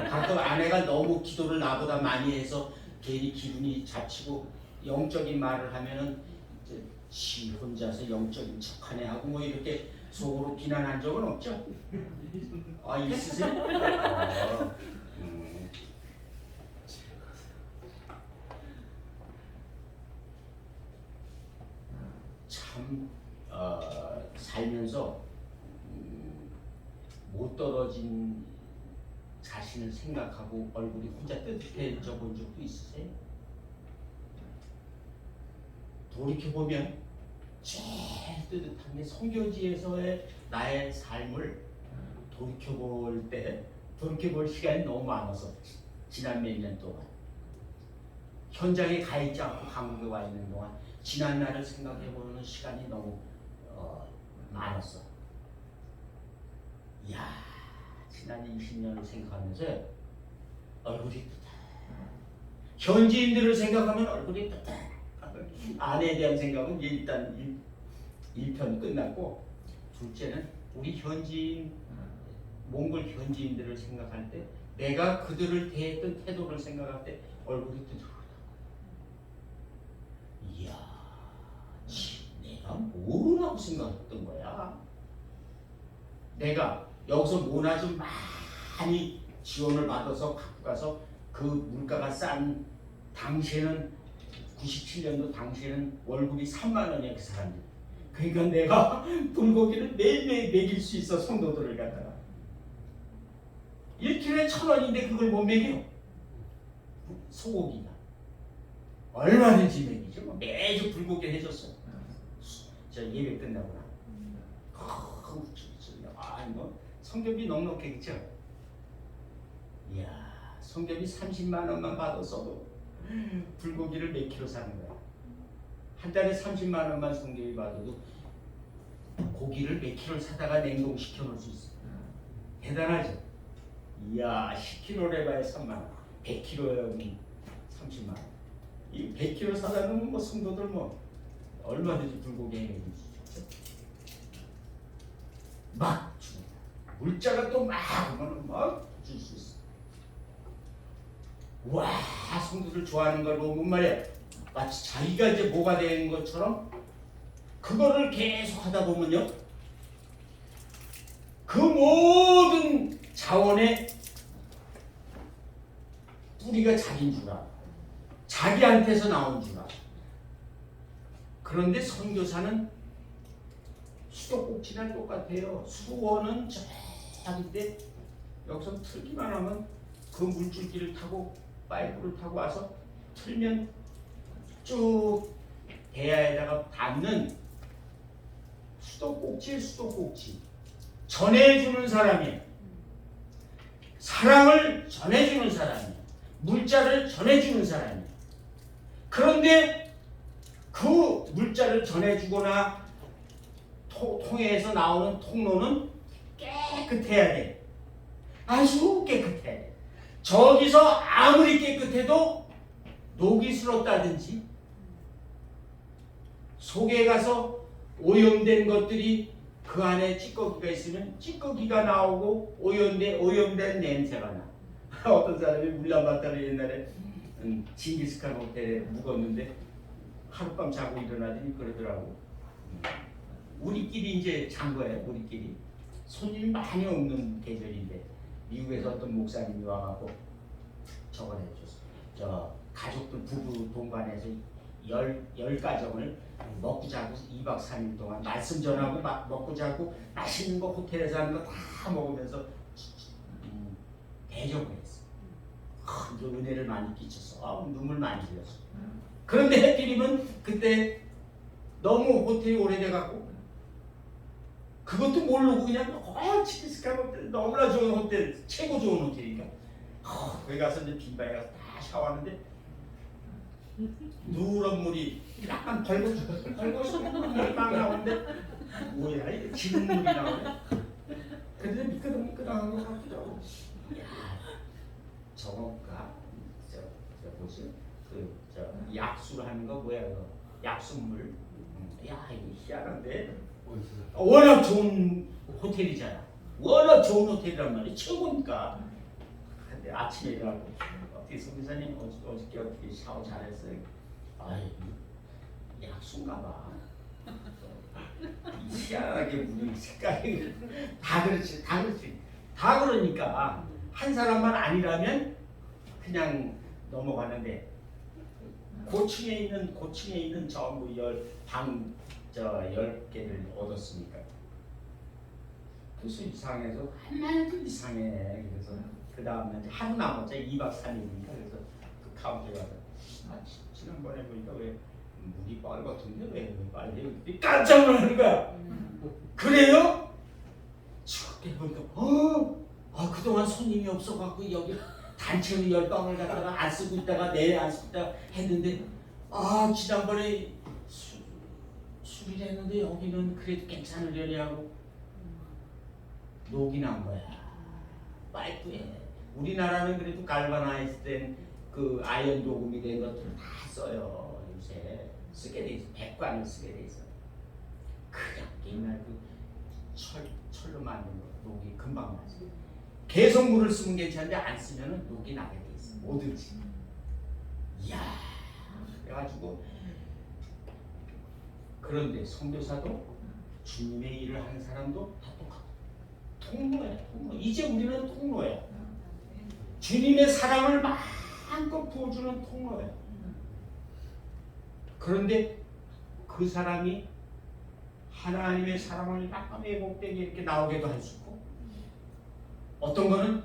가끔 아내가 너무 기도를 나보다 많이 해서 괜히 기분이 잡치고 영적인 말을 하면은 지 혼자서 영적인 척하네 하고 뭐 이렇게 속으로 비난한 적은 없죠? 있으세요? 참 살면서 못 떨어진 자신을 생각하고 얼굴이 혼자 뜨뜻해져 본 적도 있으세요? 돌이켜보면 제일 뜨뜻한 게 성교지에서의 나의 삶을 돌이켜볼 시간이 너무 많아서 지난 몇 년 동안 현장에 가 있지 않고 한국에 와 있는 동안 지난 날을 생각해보는 시간이 너무 많았어. 이야, 지난 20년을 생각하면서 얼굴이 뜨뜻해. 현지인들을 생각하면 얼굴이 뜨뜻해. 아내에 대한 생각은 이제 일단 1편 끝났고, 둘째는 우리 현지인, 몽골 현지인들을 생각할 때 내가 그들을 대했던 태도를 생각할 때 얼굴이 뜨뜻하다. 이야, 내가 뭐라고 생각했던 거야? 내가 여기서 뭐나 좀 많이 지원을 받아서 갖고 가서 그 물가가 싼 당시에는 97년도 당시에는 월급이 3만 원이야 그 사람들. 그러니까 내가 불고기를 매일매일 먹일 수 있어 성도들을 갖다가 1kg에 1,000원인데 그걸 못 먹여. 소고기가 얼마든지 먹이죠. 뭐 매주 불고기 해줬어. 저 예배 끝나고 나. 뭐 성경비 넉넉해 그쵸? 이야, 성경비 30만 원만 받았어도 불고기를 몇 킬로 사는 거야. 한 달에 30만 원만 성경비 받아도 고기를 몇 킬로 사다가 냉동시켜 놓을 수 있어. 대단하죠? 이야, 10kg를 해봐야 3만 원, 100kg에 30만 원. 이 100kg 사다 놓으면 뭐 성도들 뭐 얼마든지 불고기 해 먹을 수 있죠. 막 줍니다. 물자가 또 막 오면 막 줄 수 있어. 와, 성도들 좋아하는 걸 보면 말이야, 마치 자기가 이제 뭐가 된 것처럼 그거를 계속 하다 보면요, 그 모든 자원의 뿌리가 자기인 줄 알아. 자기한테서 나온 줄 알아. 그런데 선교사는 수도꼭지랑 똑같아요. 수원은 저기인데 여기서 틀기만 하면 그 물줄기를 타고 파이프를 타고 와서 틀면 쭉 대야에다가 닿는 수도꼭지의 수도꼭지. 전해주는 사람이에요. 사랑을 전해주는 사람이에요. 물자를 전해주는 사람이에요. 그런데 그 물자를 전해주거나 통해서 나오는 통로는 깨끗해야 돼. 아주 깨끗해야 돼. 저기서 아무리 깨끗해도 녹이 슬었다든지 속에 가서 오염된 것들이 그 안에 찌꺼기가 있으면 찌꺼기가 나오고 오염된 냄새가 나. 어떤 사람이 울란바토르 옛날에 징기스칸 호텔에 묵었는데 하룻밤 자고 일어나더니 그러더라고. 우리끼리 이제 잔 거예요. 우리끼리 손님이 많이 없는 계절인데 미국에서 어떤 목사님이 와갖고 저걸 해줬어. 저 가족들 부부 동반해서 열 가정을 먹고 자고 2박 3일 동안 말씀 전하고 먹고 자고 맛있는 거 호텔에서 하는 거 다 먹으면서 대접을 했어. 큰 은혜를 많이 끼쳤어. 눈물 많이 흘렸어. 그런데 해필이면 그때 너무 호텔이 오래돼갖고 그것도 모르고 그냥 치키스칸 호텔 너무나 좋은 호텔, 최고 좋은 호텔이니까 거기 가서 이제 빈방에 가서 다 샤워하는데 누런 물이 약간 벌거서 물이 막 나오는데 뭐야 이게 진물이 나오네. 근데 미끄덩미끄덩한 것 같기도 하고. 야, 저거가 저 뭐지 저 약수를 하는 거 뭐야 그 약수물. 야 이게 희한한데 워낙 좋은 호텔이잖아. 워낙 좋은 호텔이란 말이야. 최고니까. 근데 아침에 일어나고 어떻게 성기사님 어저께 어떻게 샤워 잘했어요? 아이 약수인가 봐. 희한하게 물이 색깔이 다 그렇지. 다 그러니까 한 사람만 아니라면 그냥 넘어가는데 고층에 있는 전부 10개를 얻었으니까 뜻이 이상해서 하나도 이상해. 그래서 그 다음날 하루 남았죠. 2박 3일이니까. 그래서 그 카운터에 가서 지난번에 보니까 왜 물이 빨갛던데 왜 빨리 깜짝 놀라는 거야. 그래요? 그때 보니까 그동안 손님이 없어갖고 여기 단체로 10방을 갖다가 안 쓰고 있다가 내일 안 쓰고 있다가 했는데 지난번에 수리를 했는데 여기는 그래도 괜찮으려냐고 녹이 난 거야. 파이프에. 우리나라는 그래도 갈바나이즈 된 그 아연 도금이 된 것들을 다 써요. 요새 쓰게 돼 있어. 백관을 쓰게 돼 있어. 그냥 옛날 그 철로 만든 거 녹이 금방 나지. 계속 물을 쓰면 괜찮은데 안 쓰면은 녹이 나게 돼 있어. 뭐든지. 이야. 그래가지고 그런데 선교사도 주님의 일을 하는 사람도 다 똑같아. 통로야, 통로. 이제 우리는 통로야. 주님의 사랑을 마음껏 부어주는 통로야. 그런데 그 사람이 하나님의 사랑을 약간 왜곡되게 이렇게 나오게도 할 수 있고, 어떤 거는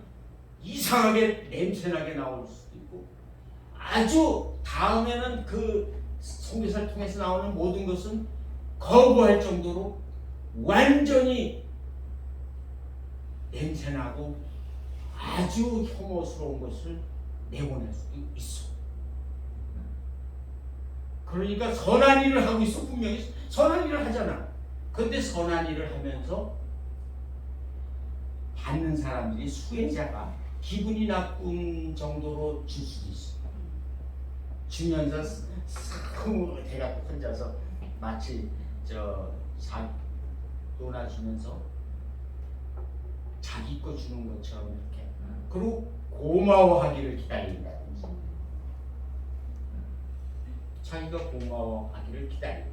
이상하게 냄새나게 나올 수도 있고, 아주 다음에는 그 선교사를 통해서 나오는 모든 것은 거부할 정도로 완전히 냄새나고 아주 혐오스러운 것을 내보낼 수도 있어. 그러니까 선한 일을 하고 있어. 분명히 선한 일을 하잖아. 그런데 선한 일을 하면서 받는 사람들이 수혜자가 기분이 나쁜 정도로 줄 수도 있어. 주면서 흥해갖고 혼자서 마치 놀아주면서 자기 거 주는 것처럼 이렇게. 그리고 고마워하기를 기다린다든지. 자기가 고마워하기를 기다려.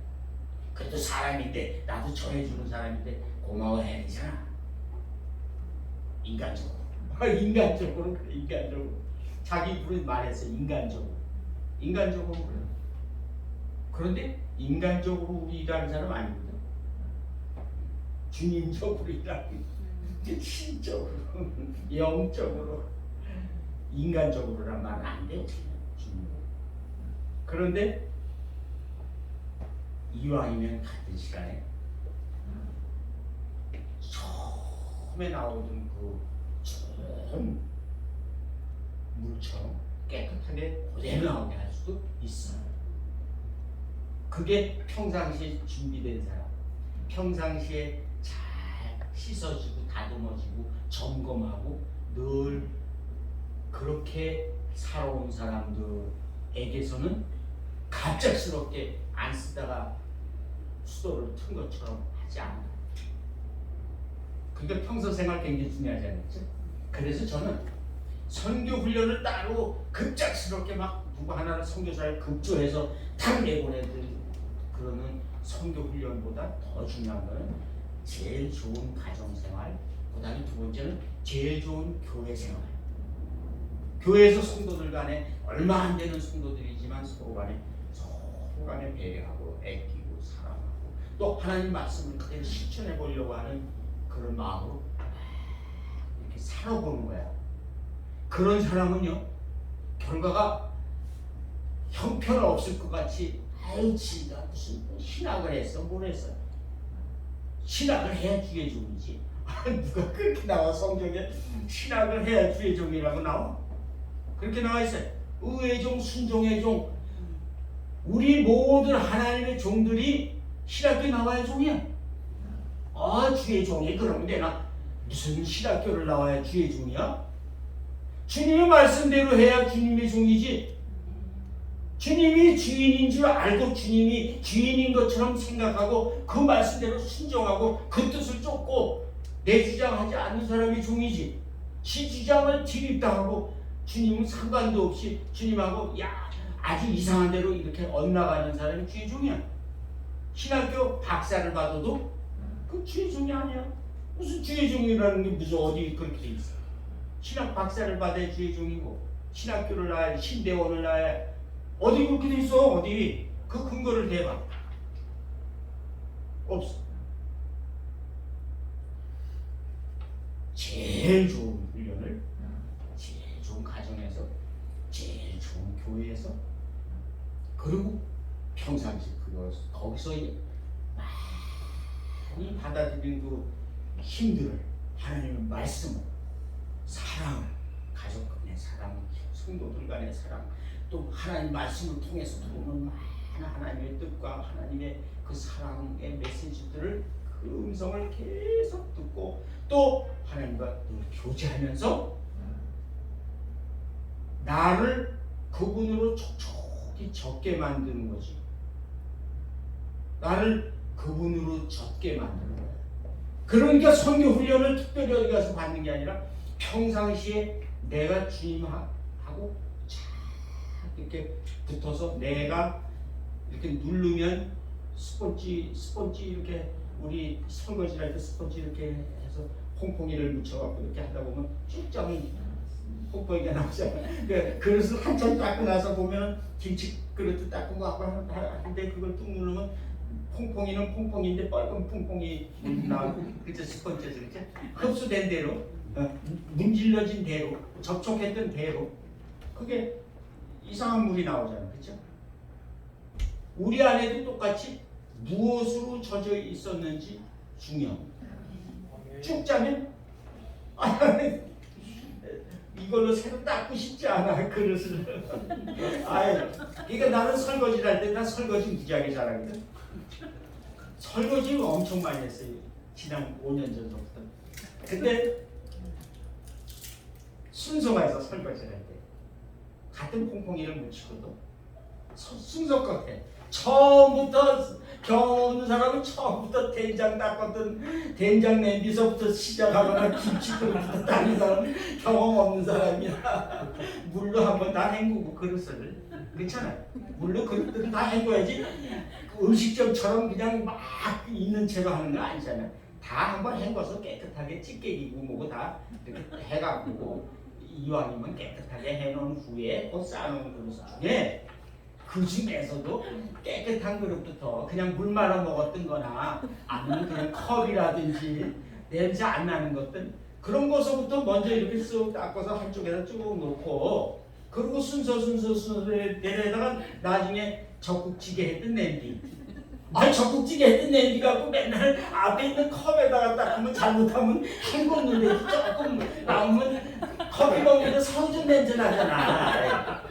그래도 사람인데, 나도 전해주는 사람인데 고마워해야 되잖아. 인간적으로. 인간적으로 그래. 인간적으로. 자기 부른 말해서 인간적으로. 인간적으로 그래. 그런데 인간적으로 우리 일하는 사람 아니거든. 주님적으로 일하고 신적으로, 영적으로, 인간적으로란 말은 안 돼. 주님. 그런데 이왕이면 같은 시간에 처음에 나오던 그 좋은 물처럼 깨끗하게 그대로 나오게 할 수도 있어. 그게 평상시에 준비된 사람, 평상시에 잘 씻어주고 다듬어주고 점검하고 늘 그렇게 살아온 사람들에게서는 갑작스럽게 안 쓰다가 수도를 튼 것처럼 하지 않아. 그러니까 평소 생활 굉장히 중요하지 않겠죠? 그래서 저는 선교 훈련을 따로 급작스럽게 막 누구 하나를 선교사를 급조해서 탁 내보내든 그러는 선교 훈련보다 더 중요한 거는 제일 좋은 가정생활, 그다음에 두 번째는 제일 좋은 교회생활. 교회에서 성도들 간에 얼마 안 되는 성도들이지만 서로 간에 배려하고 애끼고 사랑하고 또 하나님 말씀을 그대로 실천해 보려고 하는 그런 마음으로 이렇게 살아보는 거야. 그런 사람은요, 결과가 형편없을 것 같이 지가 무슨 신학을 했어, 뭘 했어? 신학을 해야 주의 종이지. 누가 그렇게 나와 성경에 신학을 해야 주의 종이라고 나와? 그렇게 나와 있어요. 의의 종, 순종의 종. 우리 모든 하나님의 종들이 신학교에 나와야 종이야. 주의 종이 그러면 되나? 무슨 신학교를 나와야 주의 종이야? 주님의 말씀대로 해야 주님의 종이지. 주님이 주인인 줄 알고 주님이 주인인 것처럼 생각하고 그 말씀대로 순종하고 그 뜻을 쫓고 내 주장하지 않는 사람이 종이지. 지 주장을 뒤집다하고 주님은 상관도 없이 주님하고 아주 이상한 대로 이렇게 엇나가는 사람이 주의 종이야. 신학교 박사를 받아도 그 주의 종이 아니야. 무슨 주의 종이라는 게 무슨 어디 그렇게 돼 있어. 신학 박사를 받아야 주의 종이고 신학교를 나와야 신대원을 나와야 어디 그렇게 돼 있어. 어디 그 근거를 대봐. 없어. 제일 좋은 훈련을 제일 좋은 가정에서 제일 좋은 교회에서 그리고 평상시 그거 거기서 많이 받아들인 그 힘들을 하나님의 말씀을 사랑을 가족 간의 사랑 성도들 간의 사랑 또 하나님 말씀을 통해서 들어오는 많은 하나님의 뜻과 하나님의 그 사랑의 메시지들을 그 음성을 계속 듣고 또 하나님과 늘 교제하면서 나를 그분으로 촉촉히 젖게 만드는 거지. 나를 그분으로 젖게 만드는 거야. 그러니까 선교 훈련을 특별히 어디 가서 받는 게 아니라 평상시에 내가 주님하고 쫙 이렇게 붙어서 내가 이렇게 누르면 스펀지 이렇게 우리 설거지 할 때 스펀지 이렇게 해서 퐁퐁이를 묻혀갖고 이렇게 하다 보면 쭉장이 퐁퐁이가 나오잖아요. 그릇을 한참 닦고 나서 보면 김치 그릇도 닦은 거 하고 하는데 그걸 뚝 누르면 퐁퐁이는 퐁퐁인데 빨간 퐁퐁이 나오고 그죠 스펀지에서 그죠 흡수된 대로 문질러진 대로 접촉했던 대로 그게 이상한 물이 나오잖아요. 그죠? 우리 안에도 똑같이 무엇으로 젖어 있었는지 중요합니다. 쭉 짜면 이걸로 새로 닦고 싶지 않아 그릇을. 그러니까 나는 설거지를 할 때 난 설거지 무지하게 잘하거든. 설거지 엄청 많이 했어요. 지난 5년 전부터. 근데 순서가 있어 설거지를 할 때. 같은 퐁퐁이를 묻히고도 순서껏 해. 처음부터 경험 없는 사람은 처음부터 된장 닦았던 된장 냄비서부터 시작하거나 김치부터 닦는 사람은 경험 없는 사람이야. 물로 한번 다 헹구고 그릇을 그렇잖아요. 물로 그릇들을 다 헹궈야지 음식점처럼 그냥 막 있는 채로 하는 거 아니잖아요. 다 한번 헹궈서 깨끗하게 찌개기고 뭐고 다 이렇게 해갖고 이왕이면 깨끗하게 해놓은 후에 그 쌓아놓은 그릇 중에 그 중에서도 깨끗한 그릇부터 그냥 물 말아 먹었던 거나 아니면 그냥 컵이라든지 냄새 안 나는 것들 그런 것부터 먼저 이렇게 쓱 닦아서 한쪽에다 쭉 놓고 그리고 순서 내려다가 나중에 적국찌개 했던 냄비 적국찌개 했던 냄비 갖고 맨날 앞에 있는 컵에다가 닦으면 잘못하면 헹궜는데 조금 남으면 커피 먹는데 서준 냄새 나잖아.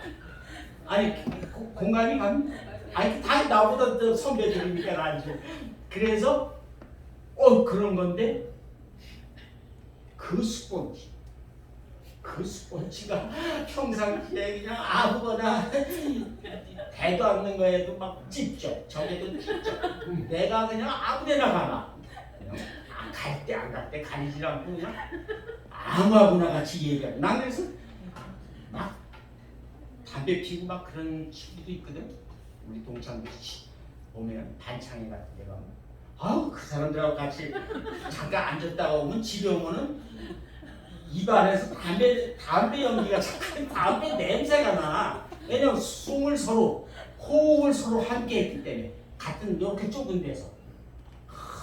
아니 공감이 가면 다 나보다 더 선배들이니까 알죠. 그래서 그런 건데 그 스폰지가 평상시에 그냥 아무거나 대도 않는 거에도 막 찝죠. 저게도 찝죠. 내가 그냥 아무데나 가나 그냥 갈 때 안 갈 때 가리지 않고 그냥 아무하고나 같이 얘기하고 난 그래서 막 담배 피우고 막 그런 친구도 있거든. 우리 동창들 보면 반창회 같은 데 가면 그 사람들하고 같이 잠깐 앉았다가 오면 집에 오면은 입안에서 담배 연기가 잠깐 담배 냄새가 나. 왜냐면 호흡을 서로 함께 했기 때문에 같은 이렇게 좁은 데서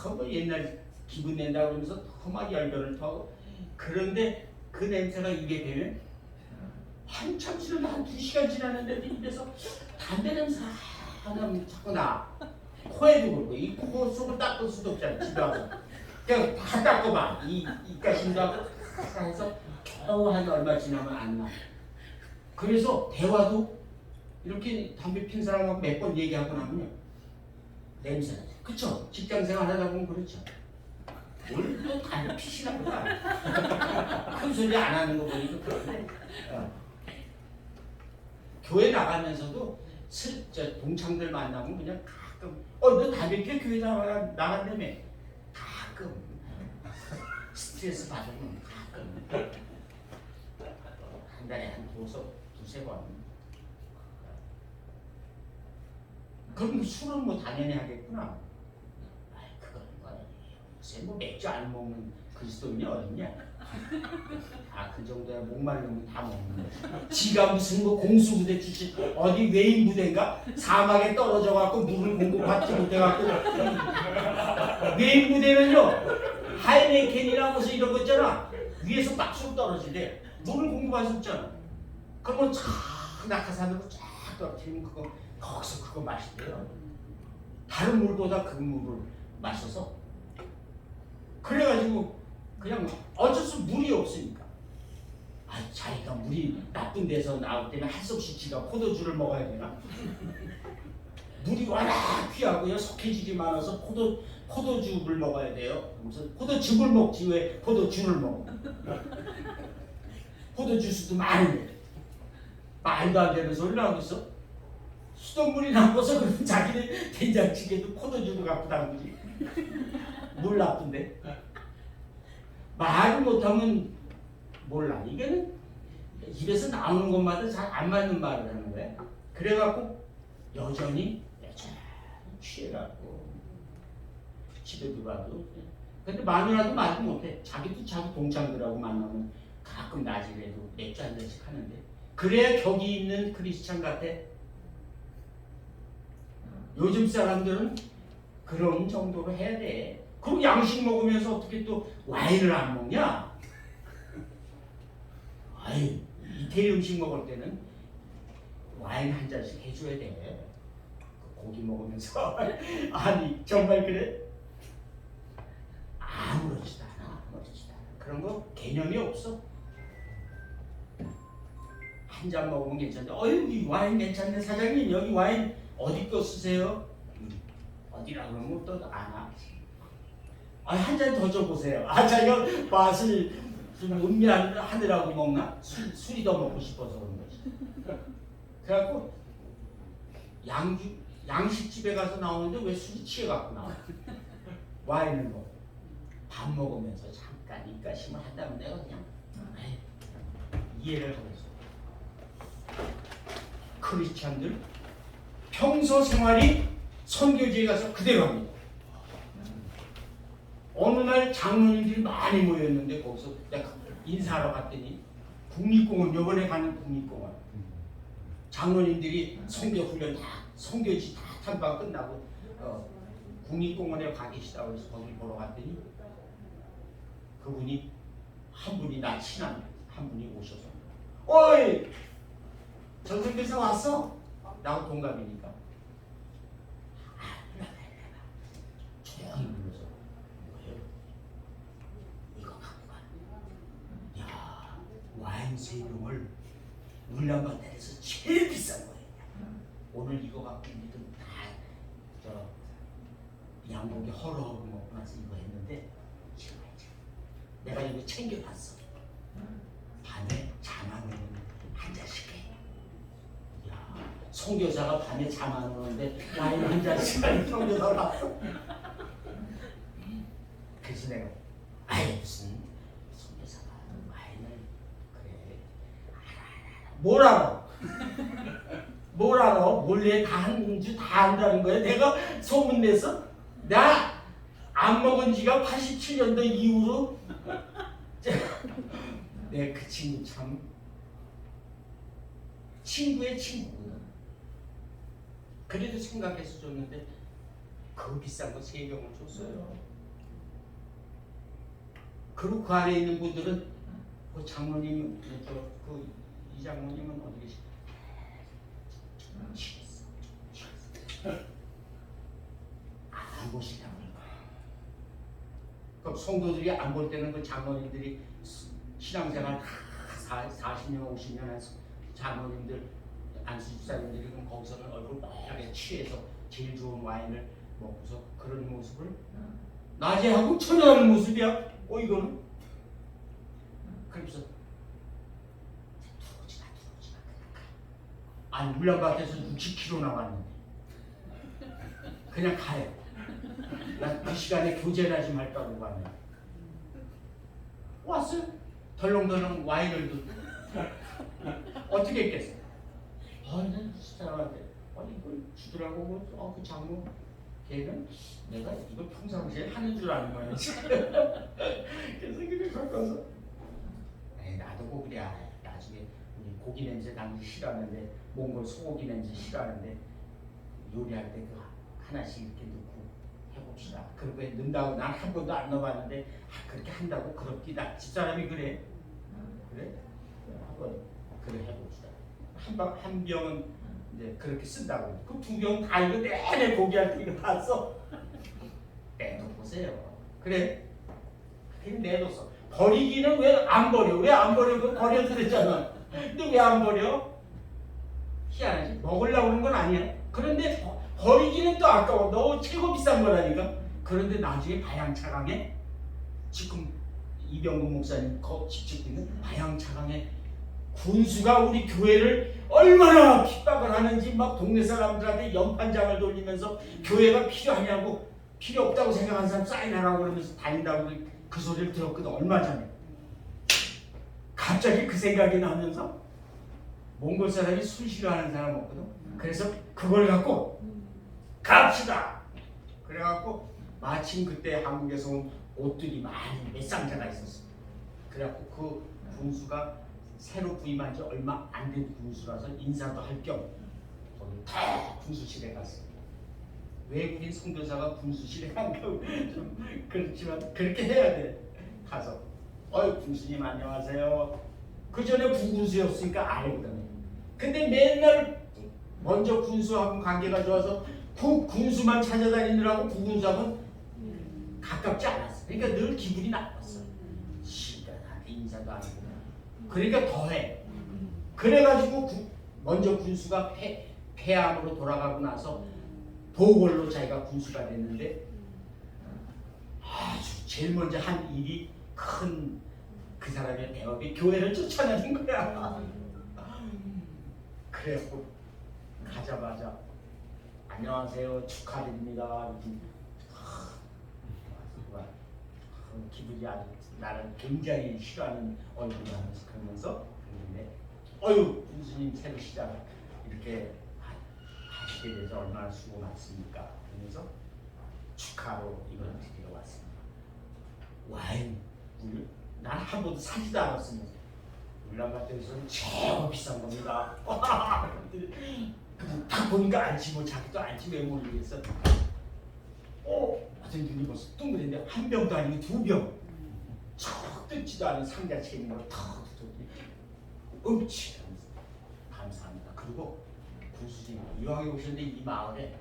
뭐 옛날 기분 낸다 그러면서 막 열변을 터고 그런데 그 냄새가 입에 배면 한참 지나면 한 2시간 지났는데도 입에서 담배 냄새 하나 자꾸 나. 코에도 그렇고 이 코 속을 닦을 수도 없잖아. 집에 와서 그냥 다 닦아봐. 입가심도 하고 해서 겨우 한 얼마 지나면 안 나. 그래서 대화도 이렇게 담배 핀 사람하고 몇 번 얘기하고 나면요 냄새 나죠. 그쵸? 직장생활 하다 보면 그렇죠. 오늘 또 담배 피시나 보다. 큰 소리 안 하는 거 보니까 그런데 교회 나가면서도 동창들 만나면 그냥 가끔 너 담배 피워 교회 나간다며 가끔 스트레스 받으면 가끔 한 달에 한 두세 번. 그럼 술은 뭐 당연히 하겠구나. 그건 요새 뭐 맥주 안 먹는 그리스도인이 어딨냐? 그 정도야 목마르면 다 먹는 거지. 지가 무슨 뭐 공수부대 출신 어디 외인 부대인가 사막에 떨어져 갖고 물을 공급받지 못해 갖고 외인 부대는요 하이네켄이라고 해서 이런 거 있잖아. 위에서 박수로 떨어지래. 너는 공부하셨잖아. 그러면 쫙 낙하산으로 쫙 떨어뜨리면 그거 거기서 그거 마신대요. 다른 물보다 그 물을 마셔서. 그래가지고 그냥 어쩔 수 물이 없으니까. 아, 자기가 물이 나쁜 데서 나올 때는 할 수 없이 지가 포도주를 먹어야 되나? 물이 워낙 귀하고요. 석회질이 많아서 포도주를 먹어야 돼요. 그래서 포도즙을 먹지 왜 포도주를 먹어? 포도주스도 많은데 말도 안 되는 소리를 하고 있어. 수돗물이 나빠서 그러면 자기는 된장찌개도 포도주도 갖고 담그지. 물 나쁜데 말을 못하면 몰라. 이게는 입에서 나오는 것마다 잘 안 맞는 말을 하는 거야. 그래갖고 여전히 취해갖고 집에 들어와도. 근데 마누라도 말도 못해. 자기도 자기 동창들하고 만나면 가끔 낮이라도 맥주 한 잔씩 하는데 그래야 격이 있는 크리스찬 같아. 요즘 사람들은 그런 정도로 해야 돼. 그럼 양식 먹으면서 어떻게 또 와인을 안 먹냐? 아이, 이태리 음식 먹을 때는 와인 한 잔씩 해줘야 돼. 고기 먹으면서. 아니 정말 그래? 아무렇지도 않아. 그런 거 개념이 없어. 한 잔 먹으면 괜찮은데 어이 이 와인 괜찮네 사장님 여기 와인 어디 거 쓰세요? 어디라 그러면 또 안 와. 한 잔 더 줘보세요. 자기가 맛을 좀 음미하느라고 먹나? 술이 더 먹고 싶어서 그런 거지. 그래갖고 양식집에 가서 나오는데 왜 술이 취해갖고 나와? 와인을 먹고 밥 먹으면서 잠깐 입가심을 한다면 내가 그냥 이해를 하면서. 크리스찬들 평소 생활이 선교지에 가서 그대로 합니다. 어느 날 장로님들이 많이 모였는데 거기서 내가 인사하러 갔더니 국립공원 요번에 가는 국립공원 장로님들이 선교훈련 다 선교지 다 탐방 끝나고 국립공원에 가 계시다고 해서 거기 보러 갔더니 그분이 한 분이 나 친한 한 분이 오셔서 어이 전선교사 왔어? 나하고 동갑이니까 조용히 불러서 뭐예요? 이거 갖고 가. 야 와인 3병을 울란바토르에서 제일 비싼 거예요. 오늘 이거 갖고 니들 다 양고기 허러하고 먹고 나서 이거 했는데 내가 이거 챙겨봤어. 밤에 잠 안 오는 한 잔씩 해. 선교사가 밤에 잠 안 오는데 와인 한 잔씩 하는 선교사가 봤어. 그래서 내가 무슨 선교사가 와인을 그래 뭘 알아? 뭘 알아? 몰래 다 한 주 다 한다는 거야? 내가 소문내서? 나 안 먹은 지가 87년도 이후로 내 그 친구 참 친구의 친구구나. 그래도 생각해서 줬는데 그 비싼 거 3병을 줬어요. 그리고 그 안에 있는 분들은 그 장로님, 그 이 장로님은 어디 계시? 취했어. 안 보시냐고. 그럼 성도들이 안 볼 때는 그 장로님들이 신앙생활 40년, 50년 한 장로님들, 안수집사님들이 그럼 거기서는 얼굴 빨갛게 취해서 제일 좋은 와인을 먹고서 그런 모습을 낮에 하고 천연하는 모습이야. 이거는 그래서 들어오지 마. 아니 울란바토르에서 60km 나왔는데 그냥 가요. 난 그 시간에 교제나 좀 할까 보고 왔네. 왔어요. 덜렁덜렁 와인을 어떻게 했겠어? 난 사람한테 이걸 주더라고. 그 장로 걔는 내가 이걸 평상시에 하는 줄 아는 거야. 그래서 그걸 갖고 와서 나도 고기 그래. 나중에 우리 고기 냄새 나는 싫어하는데 몽골 소고기 냄새 싫어하는데 요리할 때 그 하나씩 이렇게 넣고 해봅시다. 그렇게 넣는다고 난 한 번도 안 넣어봤는데 그렇게 한다고 그렇기다. 집사람이 그래. 그래? 한번 그래 해봅시다. 한 병은 이제 그렇게 쓴다고. 그 두 병 다 이거 내내 고기할 때 이거 봤어. 내놓으세요. 그래. 그냥 내놓았어. 버리기는 왜 안 버려? 왜 안 버려? 그거 버려도 되잖아. 근데 왜 안 버려? 희한하지. 먹으려고 그런 건 아니야. 그런데 버리기는 또 아까워. 너무 최고 비싼 거라니까. 그런데 나중에 바양차강에 지금 이병근 목사님 직접 있는 바양차강에 군수가 우리 교회를 얼마나 핍박을 하는지 막 동네 사람들한테 연판장을 돌리면서 교회가 필요하냐고 필요 없다고 생각하는 사람 사인하라고 그러면서 다닌다고 그 소리를 들었거든. 얼마 전에. 갑자기 그 생각이 나면서 몽골 사람이 술 싫어하는 사람 없거든. 그래서 그걸 갖고 갑시다. 그래갖고 마침 그때 한국에서 온 옷들이 많이 몇 상자가 있었어. 그래갖고 그 군수가 새로 부임한 지 얼마 안 된 군수라서 인사도 할 겸 다 군수실에 갔어. 외국인 선교사가 군수실에 간 거 좀 그렇지만 그렇게 해야 돼. 가서 군수님 안녕하세요. 그 전에 부군수였으니까 알거든. 근데 맨날 먼저 군수하고 관계가 좋아서 군수만 찾아다니느라고 부군수하고는 가깝지 않았어. 그러니까 늘 기분이 나빴어. 씨가 나한테 인사도 안 하고. 그러니까 더해. 그래가지고 먼저 군수가 폐암으로 돌아가고 나서 보궐로 자기가 군수가 됐는데 아주 제일 먼저 한 일이 큰 그 사람의 대업이 교회를 쫓아내는 거야. 그래서 가자마자 안녕하세요 축하드립니다. 기분이 아주 나를 굉장히 싫어하는 얼굴을 하면서 그러면서 그러는데 군수님 새로 시작 이렇게 하시게 돼서 얼마나 수고 많습니까? 그러면서 축하로 이걸 드리러 왔습니다. 와인 물 난 한 번도 사지도 않았으면서 울란바토르에서는 최고 비싼 겁니다. 딱 보니까 알지 뭐 자기도 알지 왜 모르겠어. 완전 눈이 벌써 둥그랬는데 한 병도 아니고 두 병. 척 뜯지도 않은 상자채 있는 걸 탁 음치 감사합니다. 그리고 군수님 이왕에 오셨는데 이 마을에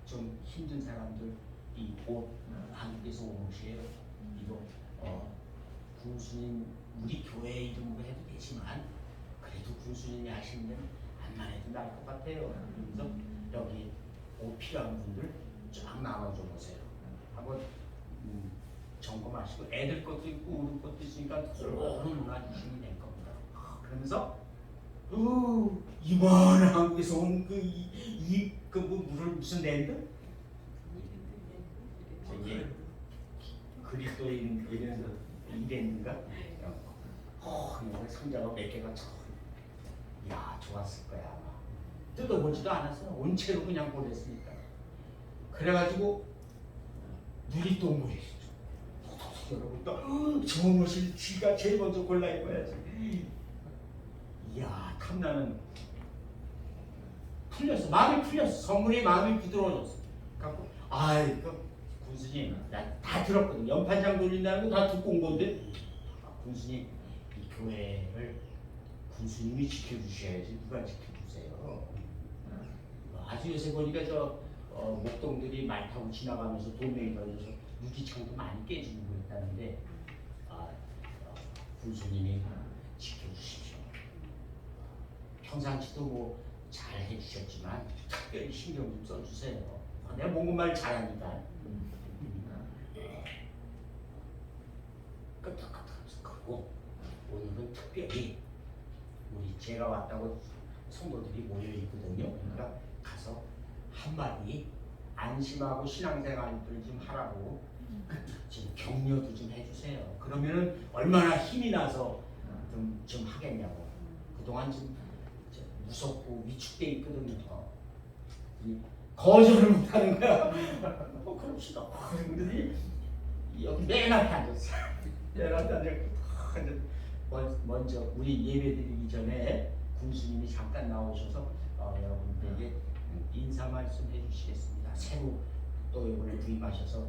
좀 힘든 사람들 이 옷 한국에서 온 옷이에요. 이거 군수님 우리 교회 이름으로 해도 되지만 그래도 군수님이 하시는 데는 안만 해도 날 것 같아요. 그래서 여기 옷 필요한 분들 쫙 나눠줘 보세요. 한번 점검하시고 애들 것도 있고 우리 것도 있으니까 그거는 놀아주시면 될 겁니다. 그러면서 이번에 한국에서 온 그 물을 무슨 랜드? 저기 그리스도인 이랬는가? 상자가 몇 개가 참, 야 좋았을 거야 아마. 뜯어보지도 않았어. 온채로 그냥 보냈으니까. 그래가지고 물이 또 물이 여러분 또 좋은 옷을 지가 제일 먼저 골라 입어야지. 이야 탐나는 풀렸어. 마음이 풀렸어. 선물이 마음이 부드러워졌어. 갖고 그 군수님 나 다 들었거든. 연판장 돌린다는 거 다 듣고 온 건데 군수님 이 교회를 군수님이 지켜주셔야지 누가 지켜주세요. 아주 요새 보니까 목동들이 말 타고 지나가면서 돌멩이 던져서 유리창도 많이 깨지고 그랬다는데 군수님이 지켜주십시오. 평상시도 뭐 잘 해주셨지만 특별히 신경 좀 써주세요. 내가 몽골말 잘하니까. 끄떡끄떡하면서 그러고 오늘은 특별히 우리 제가 왔다고 성도들이 모여 있거든요. 그러니까 가서 한마디 안심하고 신앙생활을 좀 하라고 좀 격려도 좀 해주세요. 그러면은 얼마나 힘이 나서 좀 하겠냐고. 그동안 좀 무섭고 위축돼 있거든요. 거절을 못하는 거야. 그럽시다. 그러더니 여기 맨 앞에 앉았어. 맨 앞에 앉았고 먼저 우리 예배드리기 전에 군수님이 잠깐 나오셔서 여러분들에게 인사 말씀 해주시겠습니다. 새로 또 이번에 부임하셔서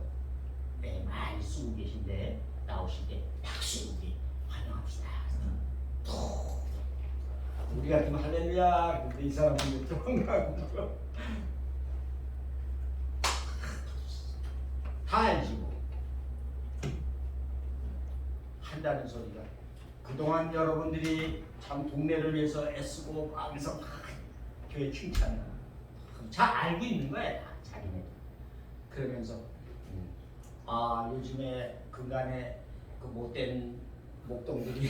많이 쓰고 계신데 나오실 때 박수 우리 환영합시다. 또 우리 같으면 할렐루야. 근데 이 사람은 도망가고 다 알지 뭐. 한다는 소리가 그동안 여러분들이 참 동네를 위해서 애쓰고 마음에서 막 교회 칭찬을 잘 알고 있는 거야 다 자기네. 그러면서 요즘에 그간에 그 못된 목동들이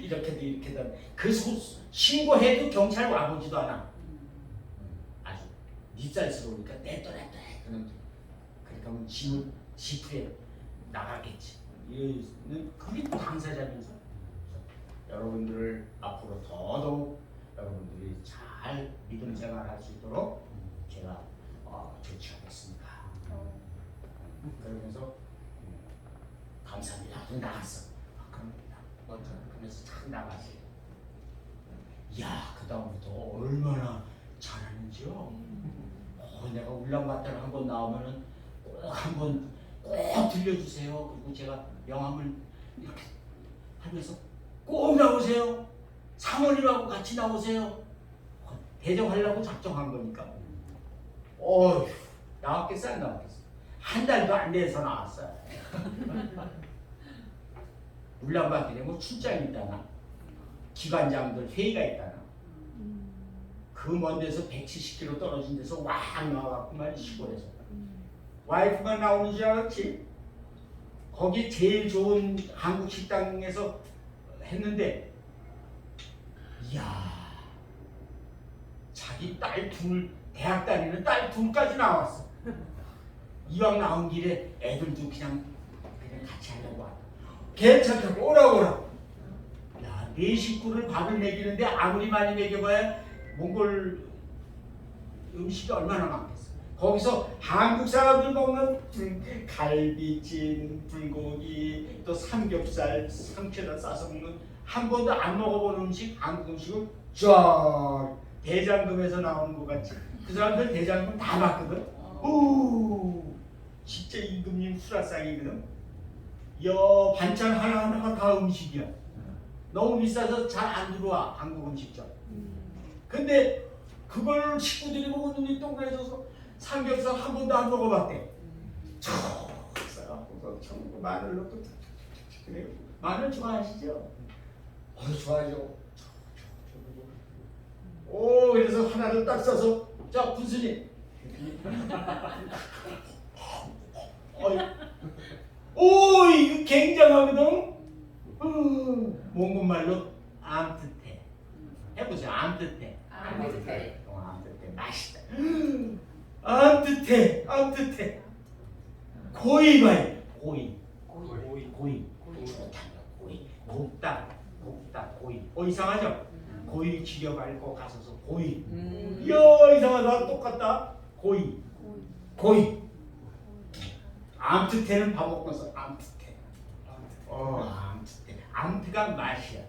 이렇게도 이렇게도 그 신고해도 경찰 와보지도 않아. 아주 밉살스러우니까 냅둬 그런. 그러니까 뭐 지프에 나가겠지. 그게 당사자면서 여러분들을 앞으로 더더욱 여러분들이 잘 믿음 생활할 수 있도록 제가 조치하겠습니다. 그러면서 감사합니다. 나갔어. 그러면서 탁 나갔어요. 이야, 그 다음부터 얼마나 잘하는지요. 내가 울란바토를 한번 나오면은 꼭 들려주세요. 그리고 제가 명함을 이렇게 하면서 꼭 나오세요. 사모님하고 같이 나오세요. 대접하려고 작정한 거니까. 나왔겠어 안 나왔겠어? 한 달도 안 돼서 나왔어요. 울란바토에 뭐 출장이 있다나 기관장들 회의가 있다나 그 먼 데서 170km 떨어진 데서 왕 나와갖고 말 시골에서 와이프가 나오는 줄 알았지? 거기 제일 좋은 한국 식당에서 했는데 이야, 자기 딸 둘, 대학 다니는 딸 둘까지 나왔어. 이왕 나온 길에 애들도 그냥 같이 하려고 왔다. 괜찮다고 오라. 야, 네 식구를 밥을 먹이는데 아무리 많이 먹여봐야 몽골 음식이 얼마나 많겠어. 거기서 한국 사람들 먹는 갈비찜, 불고기, 또 삼겹살, 상추에다 싸서 먹는 한 번도 안 먹어본 음식, 한국 음식을 쫙 대장금에서 나오는 것 같지. 그 사람들 대장금 다 봤거든. 오, 진짜 임금님 수라상이거든. 반찬 하나하나가 다 음식이야. 너무 비싸서 잘 안 들어와 한국 음식점. 근데 그걸 식구들이 보고 눈이 동그래져서 삼겹살 한 번도 안 먹어봤대. 저 마늘 넣고 그래요. 마늘 좋아하시죠? 좋아하죠. 그래서 하나를 딱 써서 자 군수님. 이거 굉장하거든. 몽골말로 암뜻해. 해보세요. 암뜻해. 암뜻해. 암뜻해. 맛있다. 암뜻해. 고이 봐요. 고이. 좋다. 곱다. 고이. 이상하죠? 고이 지려 밟고 가서서 고이. 이야, 이상하다. 똑같다. 고이. 암뜻해는 밥 먹고서 암뜻해. 암뜻해. 암트가 맛이야.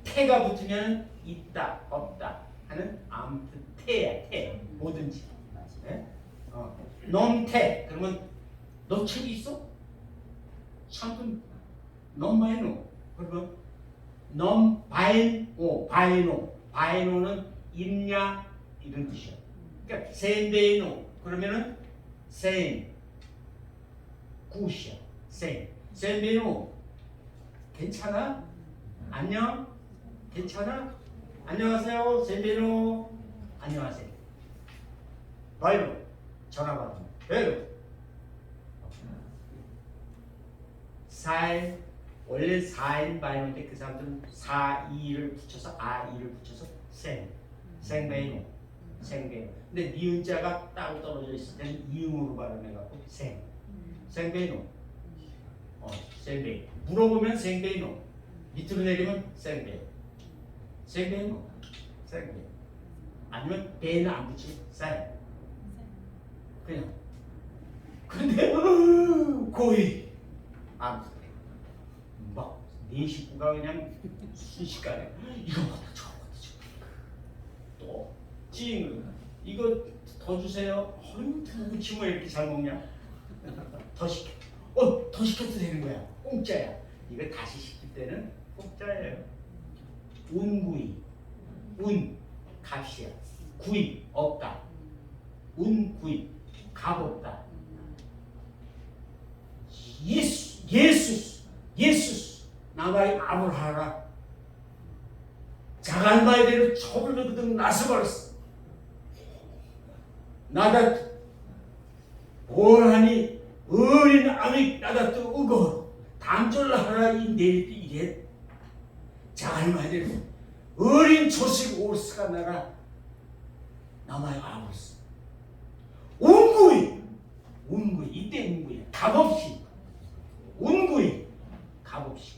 태가 붙으면 있다, 없다 하는 암트태야. 태. 뭐든지. 네? 넘태. 그러면 너 책이 있어? 참좀 넘바이노. 그러면 바이노는 있냐 이런 뜻이야. 그러니까 센베이노 그러면은 센 굿이야. 센베이노 괜찮아? 안녕? 괜찮아? 안녕하세요. 센베이노 안녕하세요. 바이노 전화 받으면 베로 원래 4인 바이노인데 그 사람들은 4이를 붙여서 아이를 붙여서 생베이노. 근데 니은자가 따로 떨어져 있을 때는 이음으로 발음해갖고 생베이노. 생베이. 물어보면 생베이노. 밑으로 내리면 생베이. 생베이노. 아니면 베이는 안 붙이고 그냥. 근데 고이 안 막 네 식구가 그냥 순식간에 이거보다 저거보다 또 찡 이거 더 주세요. 어휴, 누구지 뭐 이렇게 잘 먹냐? 더 시켜. 더 시켜도 되는 거야. 공짜야. 이거 다시 시킬 때는 공짜예요. 운구이. 운, 값이야. 구이, 없다. 운구이, 값 없다. 예수, 나의 아브라하라. 자갈마에대로 초를 그득 나서버렸어. 나다 보라니 어린 아미 나다 또 우거 담졸라하라 이 내일 이래 자갈마에대로 어린 조식 오스가 나라 남아의 아버스 운구이 이때 운구이 값없이 운구이 값없이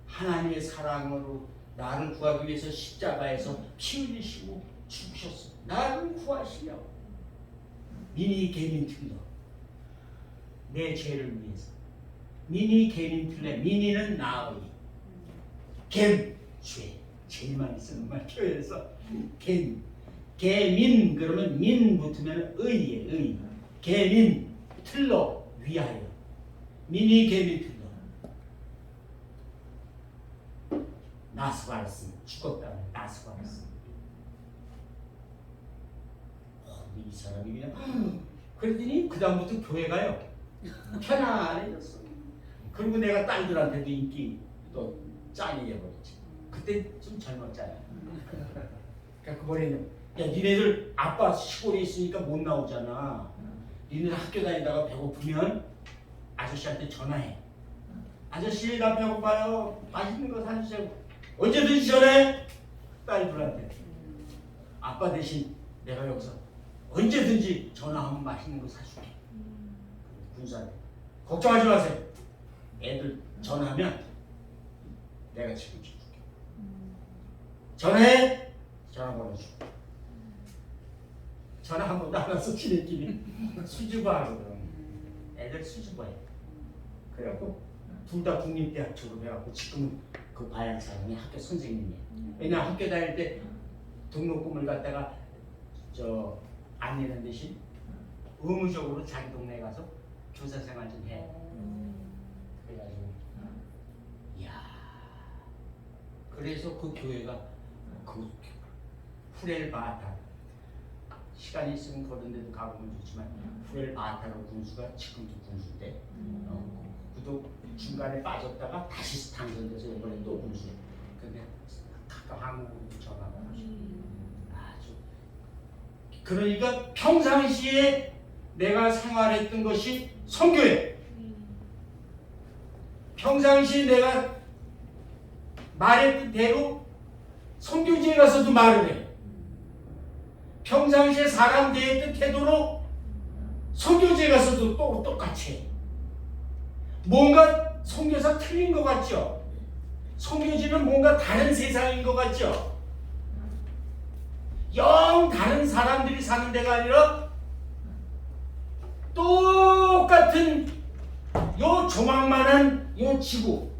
하나님의 사랑으로 나를 구하기 위해서 십자가에서 피 흘리시고 죽으셨어. 나를 구하시려. 미니 개민틀러 내 죄를 위해서. 미니 개민틀러 미니는 나의 개 죄 제일 많이 쓰는 말 교회에서 개민 그러면 민 붙으면 의에 의 개민 틀러 위하여 미니 개민틀러 나스바르스 죽었다는 나스바르스 이 사람이 그냥 그랬더니 그 다음부터 교회 가요. 편안해졌어. 그리고 내가 딸들한테도 인기 또 짱이 돼버렸지. 그때 좀 젊었잖아. 그러니까 그번에는 야 니네들 아빠 시골에 있으니까 못 나오잖아. 니네들 학교 다니다가 배고프면 아저씨한테 전화해. 아저씨 나 배고파요. 맛있는 거 사주세요. 언제든지 전화해. 딸들한테. 아빠 대신 내가 여기서 언제든지 전화하면 맛있는 거 사줄게. 군사한테. 걱정하지 마세요. 애들 전화하면 내가 책임져 줄게. 전화해. 전화번호 줄게. 전화 한 번도 안 와서 지네끼리 수줍어 하거든. 애들 수줍어해. 그래갖고 둘 다 국립대학 졸업해갖고 지금은 그 바양사람이 학교 선생님이야. 왜냐 학교 다닐 때 등록금을 갖다가 안 내는 대신 의무적으로 자기 동네에 가서 교사 생활 좀 해. 그래가지고 이야 그래서 그 교회가 그 후렐 바타 시간이 있으면 그런 데도 가보면 좋지만 후렐 바타로 군수가 지금도 군수인데 그도 중간에 빠졌다가 다시 당선돼서 이번에 또 군수. 근데 가끔 한국으로 전화가 아주 그러니까 평상시에 내가 생활했던 것이 선교예요. 평상시에 내가 말했던 대로 선교지에 가서도 말을 해. 평상시에 사람 대했던 태도로 선교지에 가서도 똑같이 해. 뭔가 선교사 틀린 것 같죠? 선교지는 뭔가 다른 세상인 것 같죠? 영 다른 사람들이 사는 데가 아니라 똑같은 요 조망만한 요 지구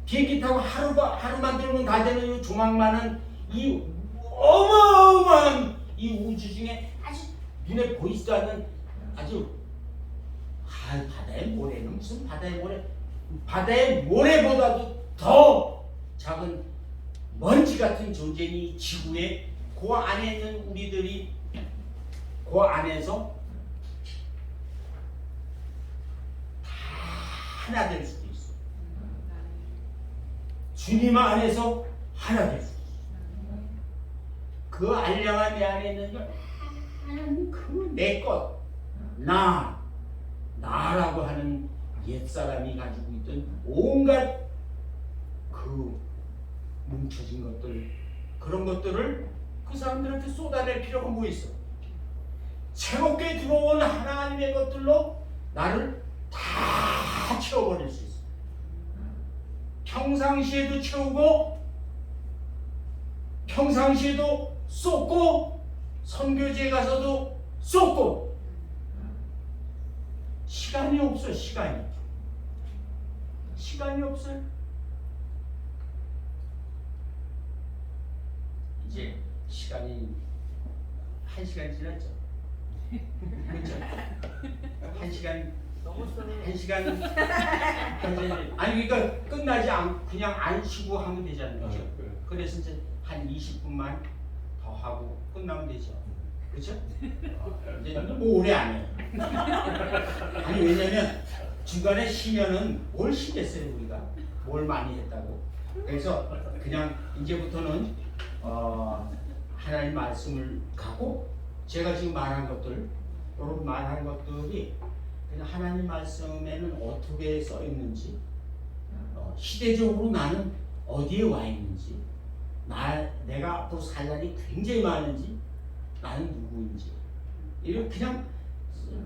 비행기 타고 하루만 들면 다 되는 요 조망만한 이 어마어마한 이 우주 중에 아주 눈에 보이지도 않는 아주 바다의 모래는 무슨 바다의 모래보다도 더 작은 먼지 같은 존재인 이 지구에 그 안에 있는 우리들이 그 안에서 다 하나 될 수도 있어. 주님 안에서 하나 될 수도 있어. 그 알량한 내 안에 있는 그 내 것, 나라고 하는 옛사람이 가지고 있던 온갖 그 뭉쳐진 것들, 그런 것들을 그 사람들한테 쏟아낼 필요가 뭐 있어? 새롭게 들어온 하나님의 것들로 나를 다 채워버릴 수 있어. 평상시에도 채우고, 평상시에도 쏟고, 선교지에 가서도 쏟고. 시간이 없어. 시간이 없어요. 이제 시간이 1시간 지났죠. 그렇죠? 너무 써요. 한 시간 아니 그러니까 끝나지 않고 그냥 안 쉬고 하면 되잖아요. 그렇죠? 그래서 이제 한 20분만 더 하고 끝나면 되죠. 그렇죠? 이제 뭐 오래 안 해요. 아니 왜냐면 중간에 쉬면은 뭘 쉬겠어요 우리가 뭘 많이 했다고. 그래서 그냥 이제부터는 하나님 말씀을 갖고 제가 지금 말한 것들 이런 말한 것들이 그냥 하나님 말씀에는 어떻게 써 있는지 시대적으로 나는 어디에 와 있는지 내가 앞으로 살 날이 굉장히 많은지 나는 누구인지 이렇게 그냥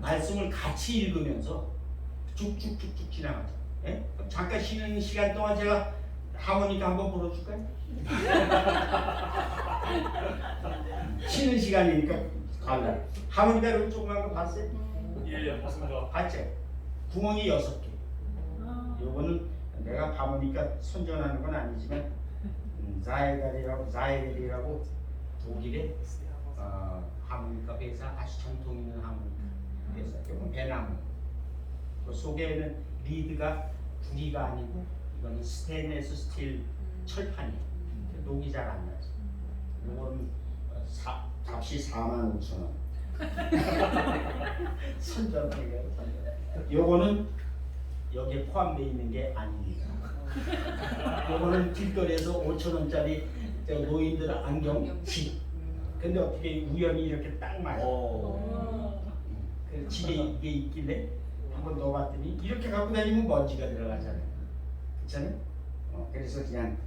말씀을 같이 읽으면서 쭉쭉쭉쭉 지나가죠. 예? 그럼 잠깐 쉬는 시간 동안 제가 하모니카 한번 불어줄까요? 쉬는 시간이니까 갈라. 하모니카를 조그만 거 봤어요? 예, 맞습니다. 봤죠? 구멍이 6개. 요거는 내가 하모니카 선전하는 건 아니지만 자이겔이라고 독일의 하모니카 회사 아주 전통 있는 하모니카 회사. 이건 배나무. 그 속에는 리드가 구리가 아니고 이거는 스테인레스 스틸 철판이에요. 녹이 잘 안 나죠. 이건 값이 45,000원. 선전이에요. 요거는 여기에 포함되어 있는 게 아닙니다. 요거는 길거리에서 5,000원짜리 노인들 안경 집. 근데 어떻게 우연히 이렇게 딱 맞아. 그 집에 이게 있길래 한번 넣어봤더니 이렇게 갖고 다니면 먼지가 들어가잖아요. 그렇잖아요? 그래서 그냥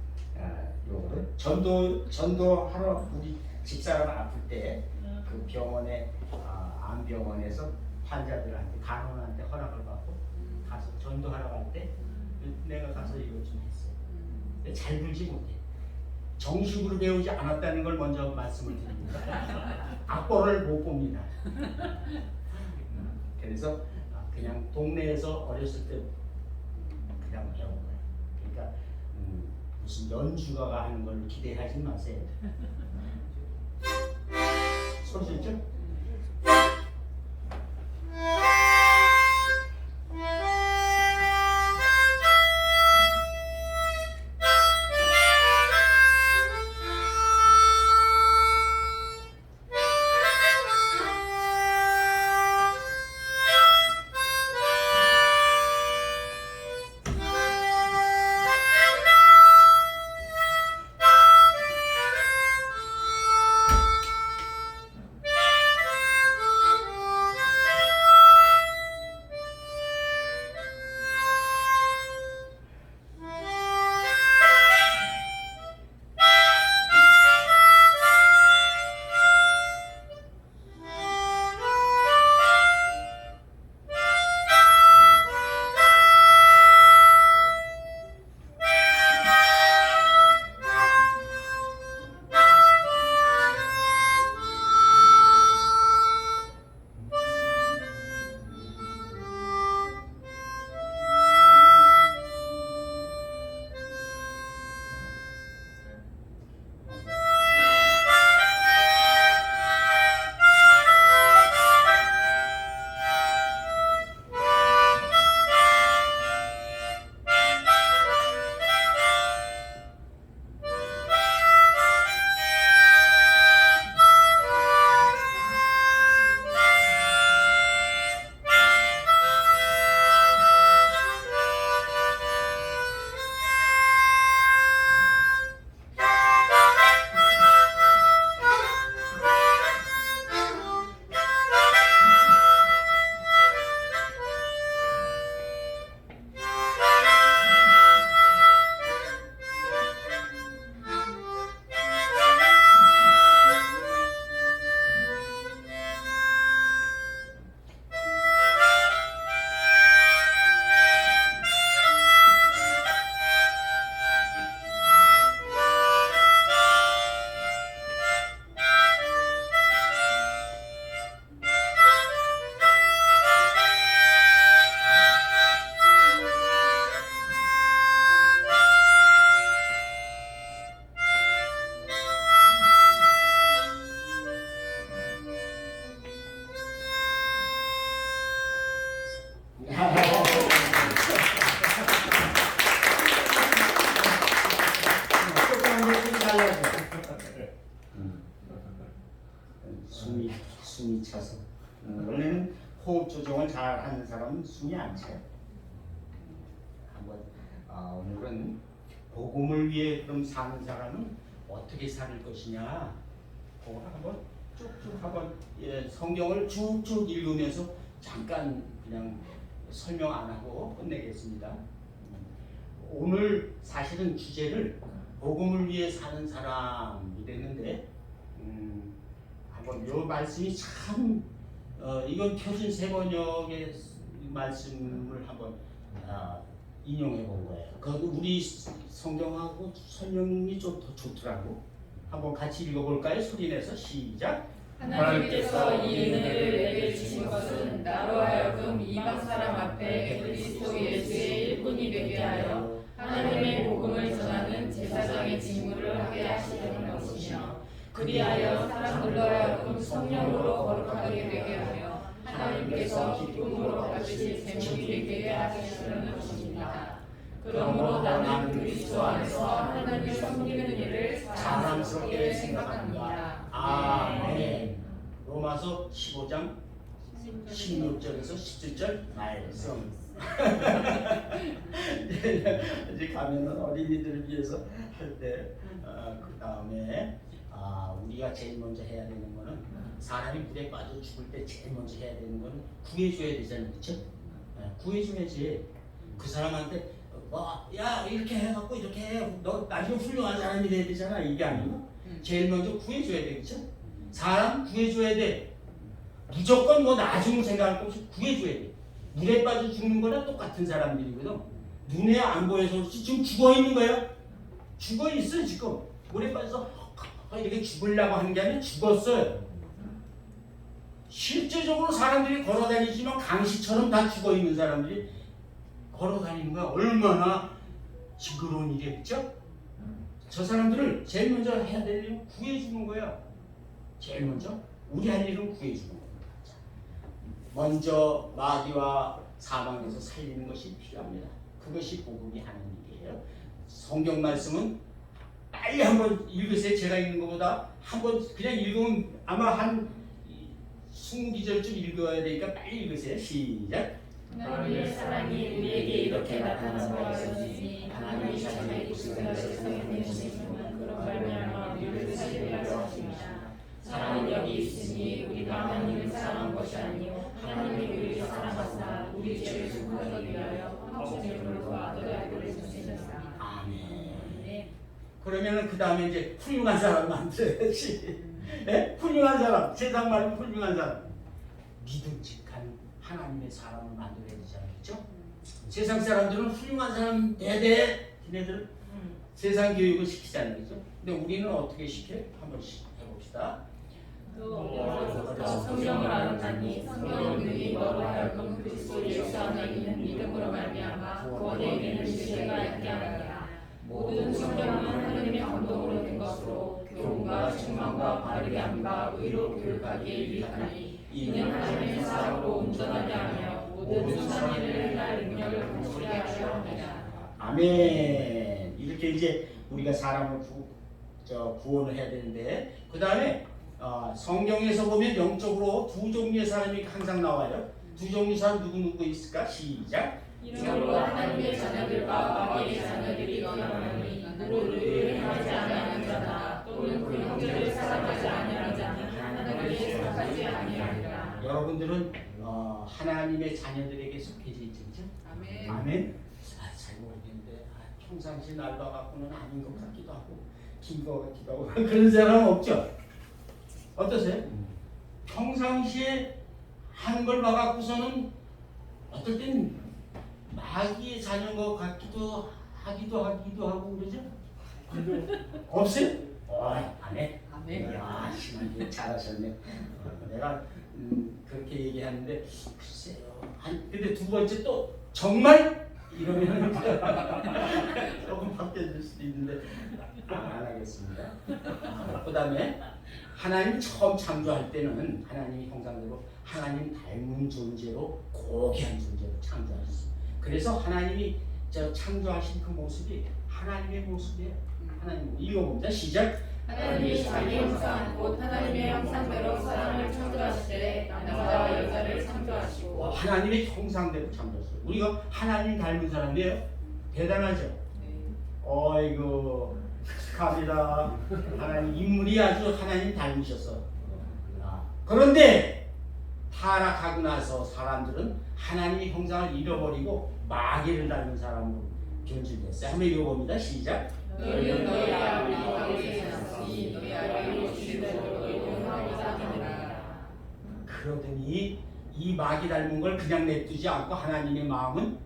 요거를 전도하러 우리 집사람 아플 때 그 병원에 암병원에서 환자들한테 간호한테 허락을 받고 가서 전도하러 갈 때 내가 가서 이거 좀 했어요. 근데 잘 불지 못해. 정식으로 배우지 않았다는 걸 먼저 말씀을 드립니다. 악보를 못 봅니다. 그래서 그냥 동네에서 어렸을 때 그냥 배운 거예요. 그러니까 무슨 연주가가 하는 걸 기대하지 마세요. 소리 듣죠? 숨이 차서 원래는 호흡 조정을 잘 하는 사람은 숨이 안 차요. 한번 오늘은 복음을 위해 그럼 사는 사람은 어떻게 살 것이냐 그걸 한번 쭉쭉 한번 성경을 쭉쭉 읽으면서 잠깐 그냥 설명 안 하고 끝내겠습니다. 오늘 사실은 주제를 복음을 위해 사는 사람이 됐는데 한번 이 말씀이 참 이건 표준 세번역의 말씀을 한번 인용해 본 거예요. 그 우리 성경하고 설명이 좀 더 좋더라고. 한번 같이 읽어볼까요? 소리내서 시작. 하나님께서 이 은혜를 내게 주신 것은 나로 하여금 이방 사람 앞에 그리스도 예수의 일꾼이 되게 하여 하나님의 복음을 전하는 제사장의 직무를 하게 하시려는 것이며 그리하여 사람들로 하여금 성령으로 거룩하게 되게 하며 하나님께서 기쁨으로 받으실 제물이 되게 하시려는 것입니다. 그러므로 나는 그리스도 안에서 하나님을 섬기는 일을 자랑스럽게 생각합니다. 아멘. 로마서 15장 16절에서 17절 말씀. 이제 가면은 어린이들을 위해서 할 때 그 다음에 우리가 제일 먼저 해야 되는 거는 사람이 물에 빠져 죽을 때 제일 먼저 해야 되는 거는 구해줘야 되잖아요, 그렇죠? 구해줘야지. 그 사람한테 야 이렇게 해갖고 이렇게 해, 너 나중에 훌륭한 사람이 돼야 되잖아. 이게 아니고 제일 먼저 구해줘야 돼, 그렇죠? 사람 구해줘야 돼. 무조건 뭐 나중을 생각할 거 없이 구해줘야 돼. 물에 빠져 죽는 거랑 똑같은 사람들이거든. 눈에 안 보여서 지금 죽어 있는 거야. 죽어 있어 지금. 물에 빠져서 이렇게 죽으려고 하는 게 아니라 죽었어요. 실제적으로 사람들이 걸어다니지만 강시처럼 다 죽어 있는 사람들이 걸어다니는 거야. 얼마나 징그러운 일이겠죠? 저 사람들을 제일 먼저 해야 될 일은 구해주는 거야. 제일 먼저 우리 할 일은 구해주는 거야. 먼저 마귀와 사망에서 살리는 것이 필요합니다. 그것이 복음이 하는 일이에요. 성경 말씀은 빨리 한번 읽으세요. 제가 읽는 것보다 한번 그냥 읽으면 아마 한 20기절쯤 읽어야 되니까 빨리 읽으세요. 시작. 하나님의 사랑이 우리에게 이렇게 나타난 바 있으니 하나님이 자신의 구속을 세상에 보내시는 그런 말미암아 우리를 살리려 하십니다. 사랑은 여기 있으니 우리가 하나님을 사랑한 것이 아니요 하나님이 우리를 사랑하사 우리 죄를 속하기 위하여 한국제물로 아들을 주셨습니다. 아멘. 그러면은 그 다음에 이제 훌륭한 사람 만들어야지. 예? 훌륭한 사람, 세상 말로 훌륭한 사람, 믿음직한 하나님의 사람을 만들어야 되잖아요, 그렇죠? 세상 사람들은 훌륭한 사람 돼야 돼. 걔네들은 세상 교육을 시키잖아요, 그렇죠? 근데 우리는 어떻게 시켜? 한번 해봅시다. 또 성경을 알았나니 성경은 능히 너로 하여금 그리스도 예수 안에 있는 믿음으로 말미암아 구원에 이르는 지혜가 있게 하느니라. 모든 성경은 하나님의 감동으로 된 것으로 교훈과 책망과 바르게 함과 의로 교육하기에 유익하니 이는 하나님의 사랑으로 온전하게 하며 모든 선의를 행할 능력을 갖추게 하려 합니다. 아멘. 이렇게 이제 우리가 사람을 구원을 해야 되는데 그 다음에 성경에서 보면 영적으로 두 종류의 사람이 항상 나와요. 두 종류의 사람 누구 있을까? 시작. 이러므로 하나님의 자녀들과 마귀의 자녀들이 변하니 누구를 행하지 아니하는 자나 또는 그 형제를 사랑하지 아니하는 자는 하나님을 생각하지 아니하리라. 여러분들은 하나님의 자녀들에게 속해져 있죠, 그렇죠? 아멘. 아멘. 잘 모르겠는데 평상시 날 봐갖고는 아닌 것 같기도 하고 긴 것 같기도 하고 그런 사람 없죠? 어떠세요? 평상시에 하는 걸 봐갖고서는 어떨 땐 마귀의 자녀인 것 같기도 하고 그러죠? 없어요? 안 해? 아멘. 야, 신앙이 잘하셨네. 내가 그렇게 얘기하는데 글쎄요. 근데 두 번째 또 정말 이러면 조금 바뀌어질 수도 있는데 안 하겠습니다. 그 다음에 하나님 처음 창조할 때는 하나님이 형상대로 하나님 닮은 존재로 고귀한 존재로 창조하셨습니다. 그래서 하나님이 창조하신 그 모습이 하나님의 모습이에요. 하나님 읽어봅니다. 시작. 하나님이 자기 형상 곧 하나님의 형상대로 사람을 창조하시되 남자와 여자를 창조하시고 하나님의 형상대로 창조했어요. 우리가 하나님 닮은 사람이에요. 대단하죠. 어이구 축하합니다. 하나님 인물이 아주 하나님 닮으셨어. 그런데 타락하고 나서 사람들은 하나님의 형상을 잃어버리고 마귀를 닮은 사람으로 변질됐어요. 한번 읽어봅니다. 시작. 너희는 너희 아버지 다윗의 자손이 너희 아버지로 주시대로 너희도 하고자 하느니라. 그러더니 이 마귀 닮은 걸 그냥 냅두지 않고 하나님의 마음은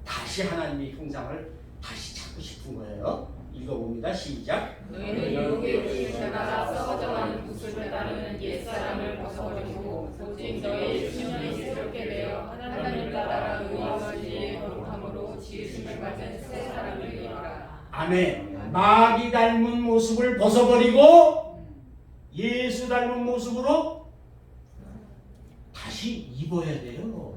다시 하나님의 형상을 다시 찾고 싶은 거예요. 읽어봅니다. 시작. 너희는 유혹의 욕심을 따라 썩어져가는 구습을 따르는 옛사람을 벗어버리고 오직 너희 심령이 새롭게 되어 하나님을 따라 의와 진리의 거룩함으로 지으심을 가진 새 사람을 이루라. 아멘. 마귀 닮은 모습을 벗어버리고 예수 닮은 모습으로 다시 입어야 돼요.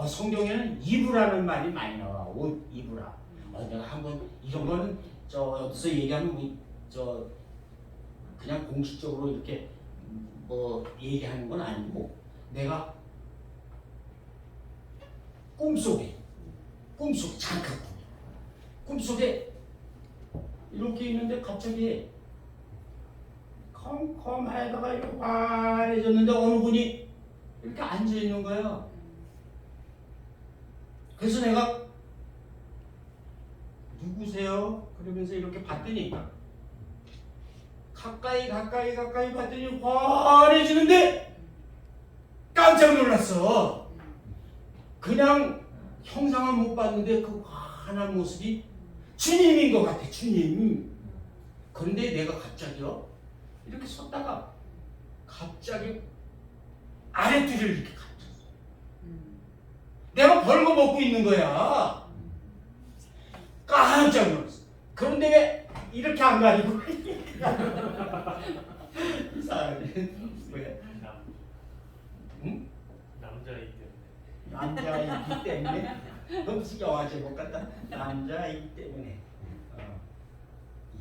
성경에는 입으라는 말이 많이 나와. 옷 입으라. 내가 한번 이런 거는 어디서 얘기하면 그냥 공식적으로 이렇게 뭐 얘기하는 건 아니고 내가 꿈속에 잠깐 꿈속에 이렇게 있는데 갑자기 컴컴하다가 이렇게 환해졌는데 어느 분이 이렇게 앉아 있는 거예요. 그래서 내가 누구세요? 그러면서 이렇게 봤더니 가까이 봤더니 환해지는데 깜짝 놀랐어. 그냥 형상을 못 봤는데 그 환한 모습이 주님인 것 같아. 주님. 그런데 내가 갑자기요 이렇게 섰다가 갑자기 아랫뒤를 이렇게 감췄어. 내가 벌거벗고 있는 거야. 깜짝 놀랐어. 그런데 왜 이렇게 안 가리고 이상하네. 왜? 응? 남자이기 때문에. 남자이기 때문에? 너 무슨 영화 제목 같다. 남자이기 때문에.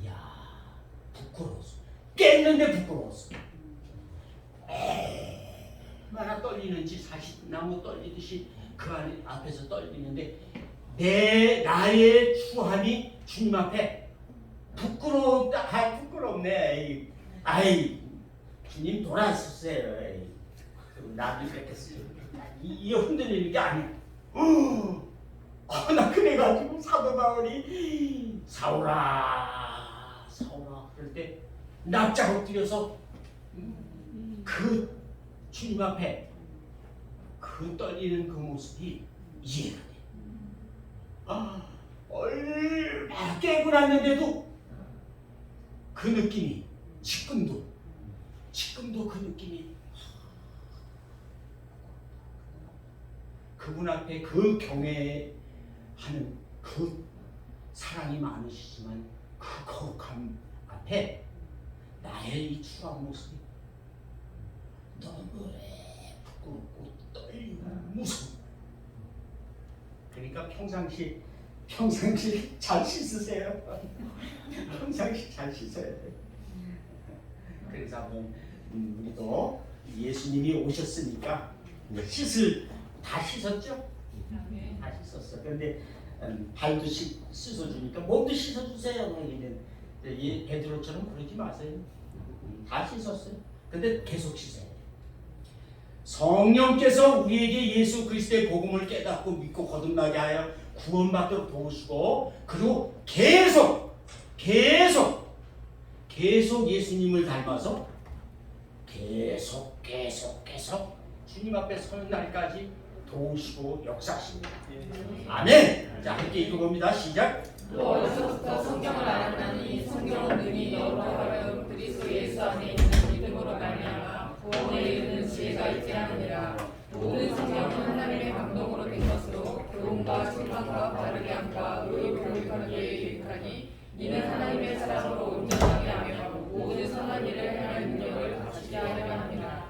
이야 부끄러웠어. 깼는데 부끄러웠어. 얼마나 떨리는지 사실 나무 떨리듯이 그 안에 앞에서 떨리는데 나의 추함이 주님 앞에 부끄럽다. 부끄럽네. 아이 주님 돌아섰어요. 나도 그랬겠어요. 이 흔들리는 게 아니야. 나 그래가지고 사도 바울이 사울아 그럴 때 납작 엎드려서 그 주님 앞에 그 떨리는 그 모습이 이해가 돼. 얼마나 깨고 났는데도 그 느낌이 지금도 그 느낌이 그분 앞에 그 경외하는 그 사랑이 많으시지만 그 거룩함 앞에 나의 이 추한 모습이 너무 부끄럽고 떨리고 무서워. 그러니까 평상시 잘 씻으세요. 평상시 잘 씻어야 돼. 그래서 한번 우리도 예수님이 오셨으니까 이제 다 씻었죠? 다 씻었어. 그런데 발도 씻어주니까 몸도 씻어주세요. 베드로처럼 그러지 마세요. 다 씻었어요. 근데 계속 씻어야 돼. 성령께서 우리에게 예수 그리스도의 복음을 깨닫고 믿고 거듭나게 하여 구원받도록 도우시고 그리고 계속 예수님을 닮아서 계속 주님 앞에 서는 날까지 도우시고 역사하십니다. 아멘. 자, 함께 읽어봅니다. 시작. 또 어려서부터 성경을 알았나니 성경은 능히 너로 하여금 그리스도 예수 안에 있는 믿음으로 말미암아 구원에 이르는 지혜가 있게 하느니라. 모든 성경은 하나님의 감동으로 된 것으로 교훈과 책망과 바르게 함과 의로 교육하는 데에 유익하니 이는 하나님의 사랑으로 온전하게 하며 모든 선한 일을 행하는 능력을 갖추게 하려 합니다.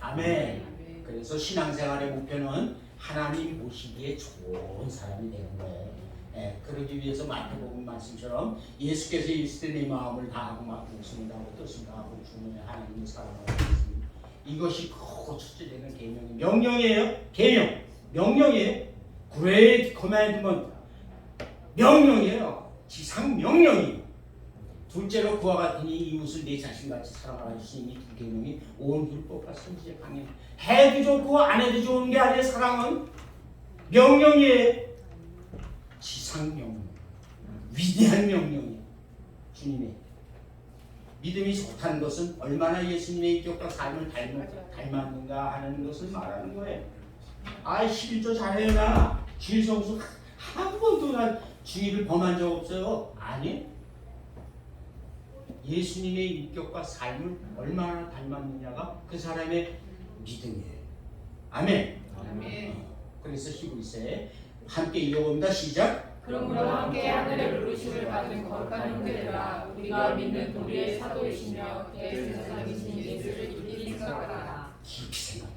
아멘. 그래서 신앙생활의 목표는 하나님 보시기에 좋은 사람이 되는 거예요. 그러기 위해서 마태복음 말씀처럼 예수께서 있을 때 내 마음을 다하고 막 목숨을 다하고 뜻을 다하고 주님의 하나님을 사랑하고 있습니다. 이것이 크고 첫째되는 계명이 명령이에요. 계명 명령이에요. Great Commandment 명령이에요. 지상 명령이에요. 둘째로 그와 같으니 이웃을 내 자신같이 사랑하라 주신 이 두 계명이 온 율법과 선지의 강령. 해도 좋고 안 해도 좋은 게 아니라 사랑은 명령이에요. 지상 명령, 위대한 명령이에요. 주님의 믿음이 좋다는 것은 얼마나 예수님의 인격과 삶을 닮았는가 하는 것을 말하는 거예요. 11조 잘해요. 나 주일 성수 한 번도 나 주일을 범한 적 없어요. 아니, 예수님의 인격과 삶을 얼마나 닮았느냐가 그 사람의 믿음이에요. 아멘. 그래서 히브리서에 함께 읽어봅니다. 시작. 그러므로 함께 하늘의 부르심을 받은 거룩한 형제들아, 우리가 믿는 우리의 사도이시며 대제사장이신 예수를 깊이 생각하라. 깊이 생각해.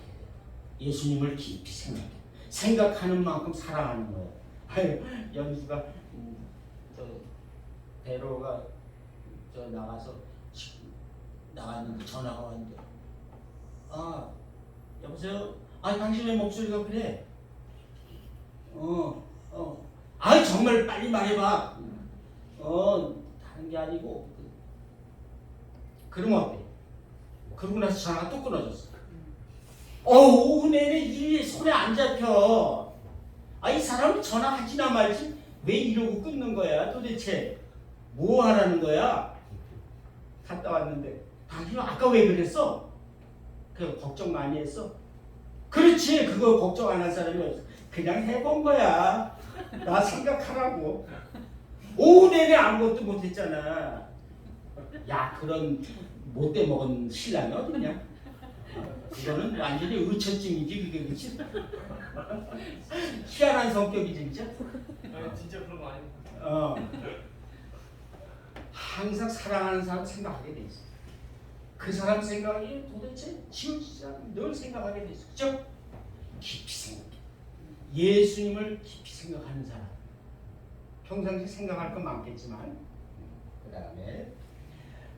예수님을 깊이 생각해. 생각하는 만큼 사랑하는 거예요. 아유, 연수가 저 대로가 저 나갔는데 전화가 왔는데, 여보세요. 당신의 목소리가 그래. 정말 빨리 말해봐. 다른 게 아니고. 그러면 어때? 그러고 나서 전화가 또 끊어졌어. 오후 내내 일이 손에 안 잡혀. 이 사람은 전화하지나 말지 왜 이러고 끊는 거야 도대체? 뭐 하라는 거야? 갔다 왔는데 당신 아까 왜 그랬어? 그 걱정 많이 했어? 그렇지. 그거 걱정 안 한 사람이 없어. 그냥 해본 거야. 나 생각하라고. 오후 내내 아무것도 못했잖아. 야, 그런 못돼 먹은 신랑이 어딨냐? 그거는 완전히 의처증이지. 그게 그치? 희한한 성격이지 진짜. 진짜 그런 거 아니에요? 항상 사랑하는 사람 생각하게 돼 있어. 그 사람 생각이 도대체 지워지지 않고 늘 생각하게 돼 있어. 그죠? 깊이 생각해. 예수님을 깊이 생각하는 사람. 평상시 생각할 건 많겠지만, 그 다음에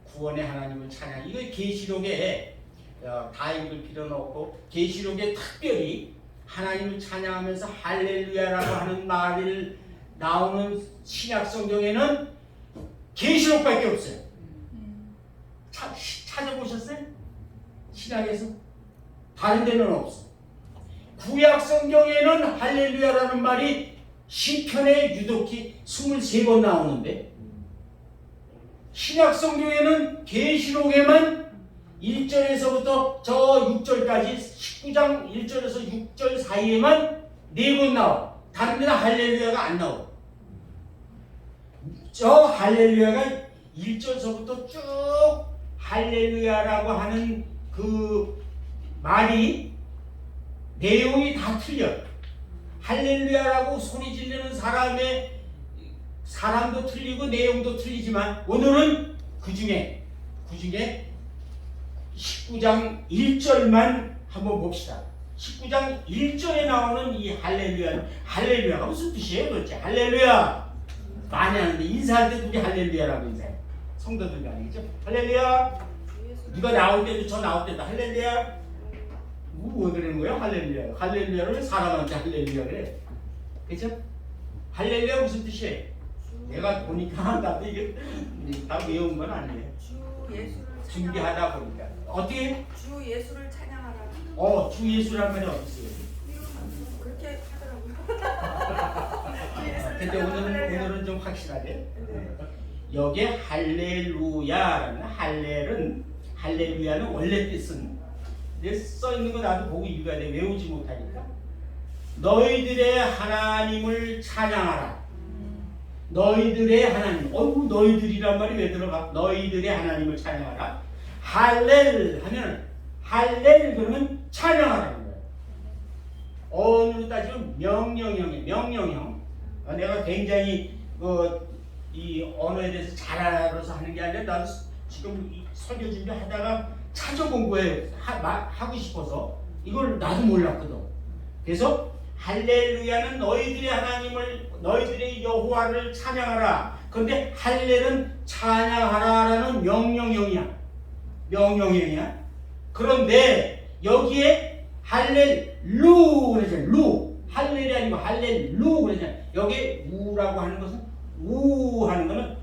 구원의 하나님을 찬양. 이거 계시록에 다 읽을 필요는 없고, 계시록에 특별히 하나님을 찬양하면서 할렐루야라고 하는 말을 나오는 신약 성경에는 계시록밖에 없어요. 찾아보셨어요? 신약에서? 다른 데는 없어. 구약 성경에는 할렐루야라는 말이 시편에 유독히 23번 나오는데, 신약 성경에는 계시록에만 1절에서부터 저 6절까지 19장 1절에서 6절 사이에만 4번 나와. 다른 데는 할렐루야가 안 나와. 저 할렐루야가 1절서부터 쭉 할렐루야라고 하는 그 말이 내용이 다 틀려. 할렐루야라고 소리 지르는 사람도 틀리고 내용도 틀리지만, 오늘은 그 중에 19장 1절만 한번 봅시다. 19장 1절에 나오는 이 할렐루야가 무슨 뜻이에요 도대체? 할렐루야 많이 하는데 인사할 때도 우리 할렐루야라고 인사해. 성도들이 아니겠죠? 할렐루야. 누가 나올 때도 저 나올 때도 할렐루야. 왜 그러는 거야? 할렐루야를 사람한테 할렐루야 그래. 그죠? 할렐루야 무슨 뜻이에요? 내가 보니까 나도 이게 다 외운 건 아니에요. 주 예수를 준비하다 보니까 어떻게? 주 예수를 찬양하라. 주 예수란 말이 어디 있어요? 그렇게 하더라고요. 근데 오늘은 좀 확실하게. 여기에 할렐루야라는 할렐루야는 원래 뜻은 써 있는 거 나도 보고 읽어야 돼. 외우지 못하니까. 너희들의 하나님을 찬양하라. 너희들의 하나님. 너희들이란 말이 왜 들어가? 너희들의 하나님을 찬양하라. 할렐 하면 할렐 그러면 찬양하라는 거예요. 어느로 따지면 명령형. 내가 굉장히 이 언어에 대해서 잘 알아서 하는 게 아니라 나도 지금 설교 준비하다가 찾아본 거예요. 하고 싶어서. 이걸 나도 몰랐거든. 그래서 할렐루야는 너희들의 하나님을 너희들의 여호와를 찬양하라. 그런데 할렐은 찬양하라라는 명령형이야. 명령형이야. 그런데 여기에 할렐루 그러잖아. 루 할렐이 아니고 할렐루 그러잖아. 여기 우라고 하는 것은 우 하는 것은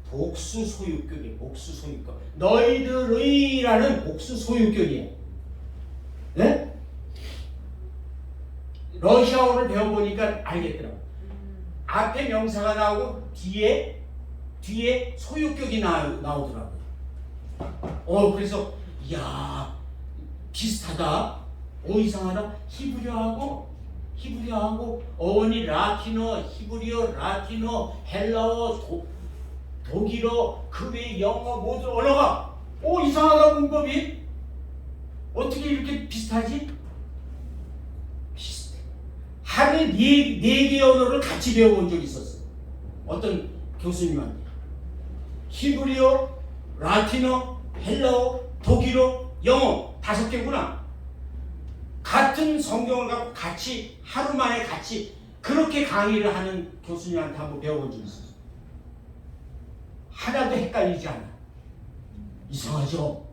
복수 소유격이에요. 복수 소유격. 너희들의라는 복수 소유격이에요. 네? 러시아어를 배워보니까 알겠더라고. 앞에 명사가 나오고 뒤에 소유격이 나오더라고요. 그래서 이야 비슷하다. 이상하다. 히브리어하고 어원이 라틴어, 히브리어, 라틴어, 헬라어, 독일어, 그 외에 영어 모든 언어가 이상하다. 문법이 어떻게 이렇게 비슷하지? 비슷해. 하루에 네 개의 언어를 같이 배워본 적이 있었어. 어떤 교수님한테. 히브리어, 라틴어, 헬라어, 독일어, 영어 5개구나. 같은 성경을 갖고 같이 하루 만에 같이 그렇게 강의를 하는 교수님한테 한번 배워본 적이 있었어. 하나도 헷갈리지 않아. 이상하죠?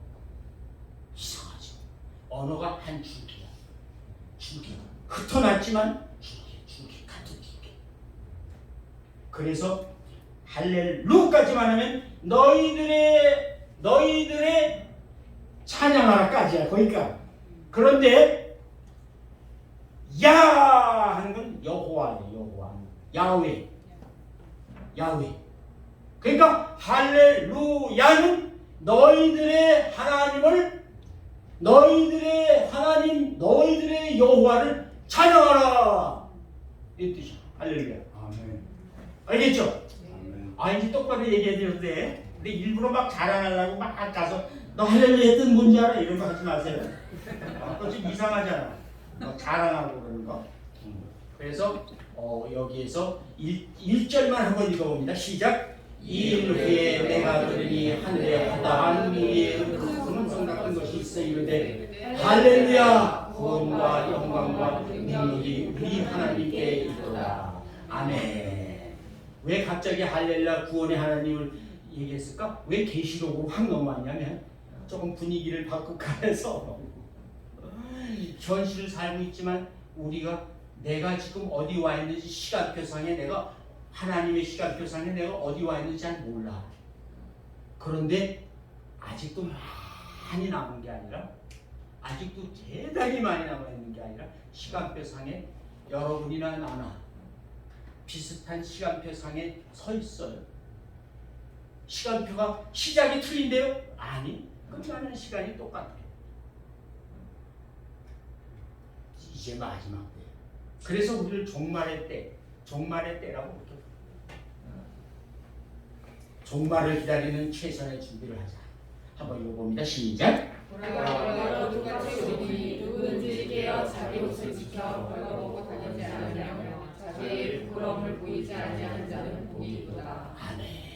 이상하죠. 언어가 한 줄기야. 줄기. 흩어놨지만 줄기 같은 줄기. 그래서 할렐루까지만 하면 너희들의 찬양하라까지야. 거기까지. 그런데 야 하는 건 여호와네. 여호와. 야훼. 그러니까 할렐루야는 너희들의 하나님을 너희들의 하나님 너희들의 여호와를 찬양하라. 이 뜻이야. 할렐루야. 아멘. 알겠죠? 아멘. 이제 똑바로 얘기해야 되는데 근데 일부러 막 자랑하려고 막 가서 너 할렐루야 뜻 뭔지 알아? 이런 거 하지 마세요. 그거 좀 이상하잖아. 막 자랑하고 그러는 거. 그래서 여기에서 1절만 한번 읽어봅니다. 시작. 이 일 후에 내가 들으니 하늘에 하다한 위에 큰 음성 같은 것이 있어 이르되 할렐루야 구원과 영광과 능력이 우리 하나님께 있도다. 아멘. 왜 갑자기 할렐루야 구원의 하나님을 얘기했을까? 왜 계시록으로 확 넘어왔냐면 조금 분위기를 바꾸고 해서 현실을 살고 있지만 내가 지금 어디 와 있는지 시간표상에 내가 하나님의 시간표상에 내가 어디 와 있는지 잘 몰라. 그런데 아직도 많이 남은 게 아니라 아직도 대단히 많이 남아 있는 게 아니라 시간표상에 여러분이나 나나 비슷한 시간표상에 서 있어요. 시간표가 시작이 틀린데요? 아니, 끝나는 시간이 똑같아요. 이제 마지막 때예요. 그래서 우리를 종말의 때라고 부르죠. 종말을 기다리는 최선의 준비를 하자. 한번 읽어봅니다. 시작. 우리가 똑같이 우리 누구든지 깨어 자기 옷을 지켜 벌거벗고 다니지 않으며 자기의 부끄러움을 보이지 아니하는 자는 복이 있도다. 아멘.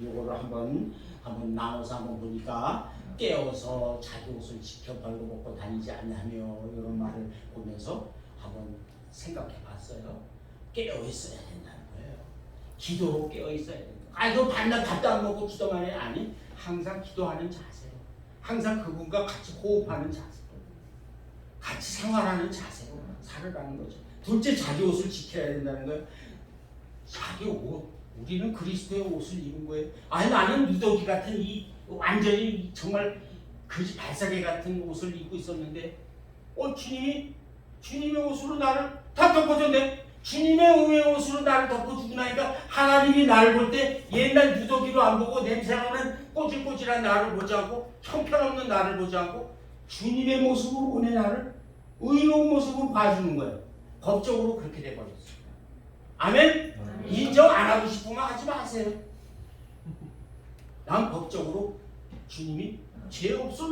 요거를 한번 나눠서 한번 보니까 깨어서 자기 옷을 지켜 벌거벗고 다니지 않으며 이런 말을 보면서 한번 생각해봤어요. 깨어 있어야 된다는 거예요. 기도로 깨어 있어야 된다. 그 반날 밥도 안 먹고 기도만 해? 아니, 항상 기도하는 자세로, 항상 그분과 같이 호흡하는 자세로, 같이 생활하는 자세로 살으라는 거죠. 둘째, 자기 옷을 지켜야 된다는 거예요. 자기 옷, 우리는 그리스도의 옷을 입은 거예요. 나는 누더기 같은 완전히 정말 거지 발사계 같은 옷을 입고 있었는데 주님의 옷으로 나를 다 덮어줬네. 주님의 의의 옷으로 나를 덮어주고 나니까 하나님이 나를 볼 때 옛날 누더기로 안 보고 냄새나는 꼬질꼬질한 나를 보지 않고 형편없는 나를 보지 않고 주님의 모습으로 보내 나를 의로운 모습으로 봐주는 거예요. 법적으로 그렇게 돼버렸어요. 아멘? 인정 안 하고 싶으면 하지 마세요. 난 법적으로 주님이 죄 없어.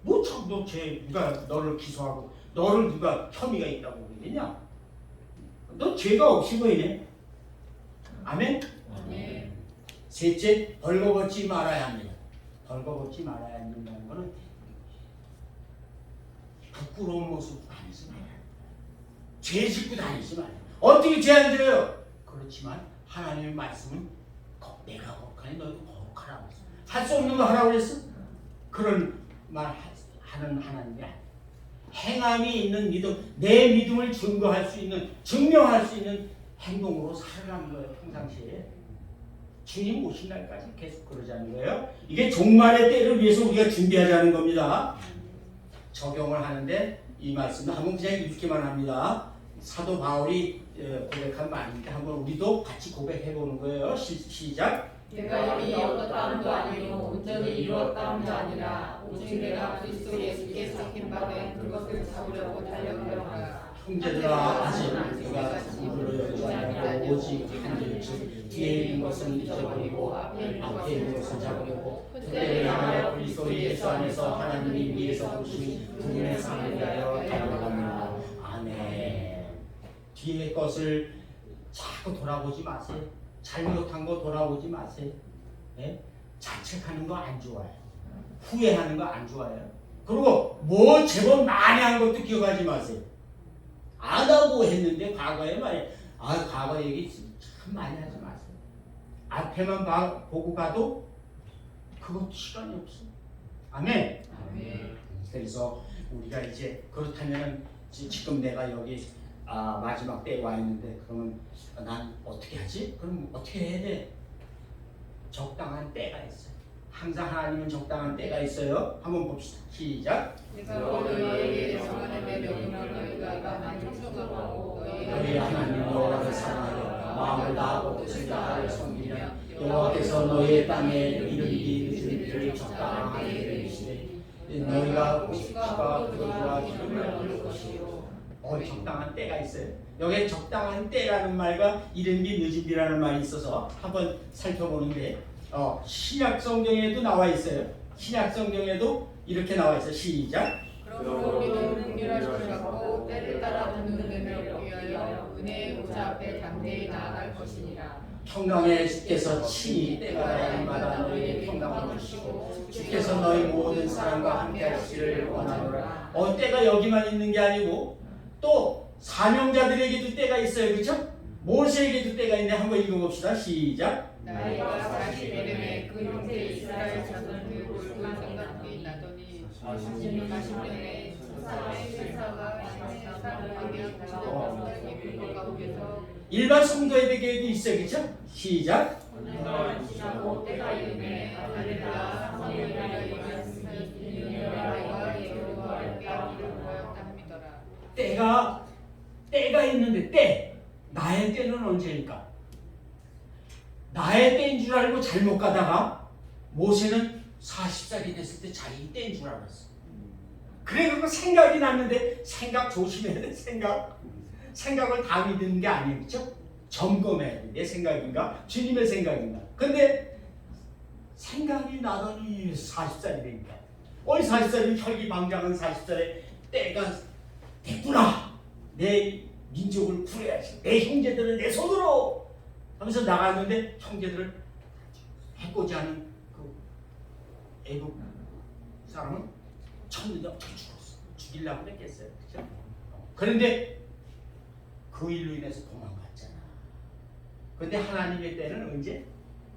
누가 너를 기소하고 너를 누가 혐의가 있다고 그러겠냐? 너 죄가 없이 보이네. 아멘? 아멘. 셋째, 벌거벗지 말아야 합니다. 벌거벗지 말아야 한다는 것은 부끄러운 모습 아니지 말아야 합니다. 죄 짓고 다니지 말아요. 어떻게 죄 안 져요? 그렇지만 하나님의 말씀은 내가 거룩하니 너희도 거룩하라고 했어. 할 수 없는 거 하라고 그랬어? 그런 말 하는 하나님이 아니에요. 행함이 있는 믿음, 내 믿음을 증거할 수 있는, 증명할 수 있는 행동으로 살아가는 거예요. 평상시에 주님 오신 날까지 계속 그러자는 거예요. 이게 종말의 때를 위해서 우리가 준비하자는 겁니다. 적용을 하는데 이 말씀은 한번 그냥 읽기만 합니다. 사도 바울이 고백한 말이니까 한번 우리도 같이 고백해 보는 거예요. 시작. 내가 이미 얻었다함도 아니요 온전히 이루었다함도 아니라 오직 내가 그리스도 예수께 잡힌 바 된 그것을 잡으려고 달려가노라. 형제들아 아직 우리가 누구를 여기지 아니하고 오직 한 일, 즉 뒤에 있는 것은 잊어버리고 앞에 있는 것을 잡으려고 그때를 향하여 그리스도 예수 안에서 하나님이 위에서 보시니 부분의 상을 위하여 달려갑니다. 아멘. 뒤에 것을 자꾸 돌아보지 마세요. 잘못한 거 돌아보지 마세요. 네? 자책하는 거 안 좋아요. 후회하는 거 안 좋아요. 그리고 뭐 제법 많이 한 것도 기억하지 마세요. 안 하고 했는데 과거에 말이에요. 과거 얘기 참 많이 하지 마세요. 앞에만 보고 가도 그것도 시간이 없어. 아멘. 아멘. 그래서 우리가 이제 그렇다면 지금 내가 여기 마지막 때에 와 있는데 그러면 난 어떻게 하지? 그럼 어떻게 해야 돼? 적당한 때가 있어요. 항상 하나님은 적당한 때가 있어요. 한번 봅시다. 시작. 내가 너희에게 정하는 내 명령을 너희가 많이 순종하고 너희 하나님 여호와를 사랑하여 마음을 다하고 뜻을 다하여 섬기며 여호와께서 너희의 땅에 이르기 늦은 일을 적당한 때에 이르시되 너희가 곡식과 포도주와 기름을 얻을 것이요. 적당한 때가 있어요. 여기에 적당한 때라는 말과 이른비 늦은비라는 말이 있어서 한번 살펴보는데 신약 성경에도 나와 있어요. 신약 성경에도 이렇게 나와 있어요. 시작. 그러므로 우리는 긍휼하심을 받고 때를 따라 듣는 은혜를 위하여 은혜의 보좌 앞에 담대히 나아갈 것이니라. 평강의 주께서 친히 때가 다양마다 너희에게 평강을 주시고 주께서 너희 모든 사람과 함께 하시기를 원하노라. 때가 여기만 있는 게 아니고 또 사명자들에게도 때가 있어요. 그렇죠? 모세에게도 때가 있는데 한번 읽어봅시다. 시작. 나이가 40년에 그 형제 이스라엘 자손을 돌고 생각이 나더니 40년에 그 사람의 회사가 사람을 하며 그 가운데서 일반 성도에게도 있어요. 그렇죠? 시작. 오늘날 지나고 때가 이르매 아들들아 사모님이라 이르렀으니 나이가 예로와 함께 하기를 원하였다 함이더라. 때가 있는데 나의 때는 언제일까? 나의 때인 줄 알고 잘못 가다가 모세는 40살이 됐을 때 자기 때인 줄 알았어. 그래 그거 생각이 났는데 생각 조심해야 돼. 생각을 다 믿는 게 아니겠죠? 점검해야 돼. 내 생각인가? 주님의 생각인가? 근데 생각이 나더니 40살이 되니까 40살이 혈기방장한 40살에 때가 됐구나. 내 민족을 구해야지. 내 형제들을 내 손으로 하면서 나갔는데 형제들을 해코지 하는 그 애국 사람은 쳤는데 어떻게 죽었어. 죽이려고 했겠어요. 그렇죠? 그런데 그 일로 인해서 도망갔잖아. 그런데 하나님의 때는 언제?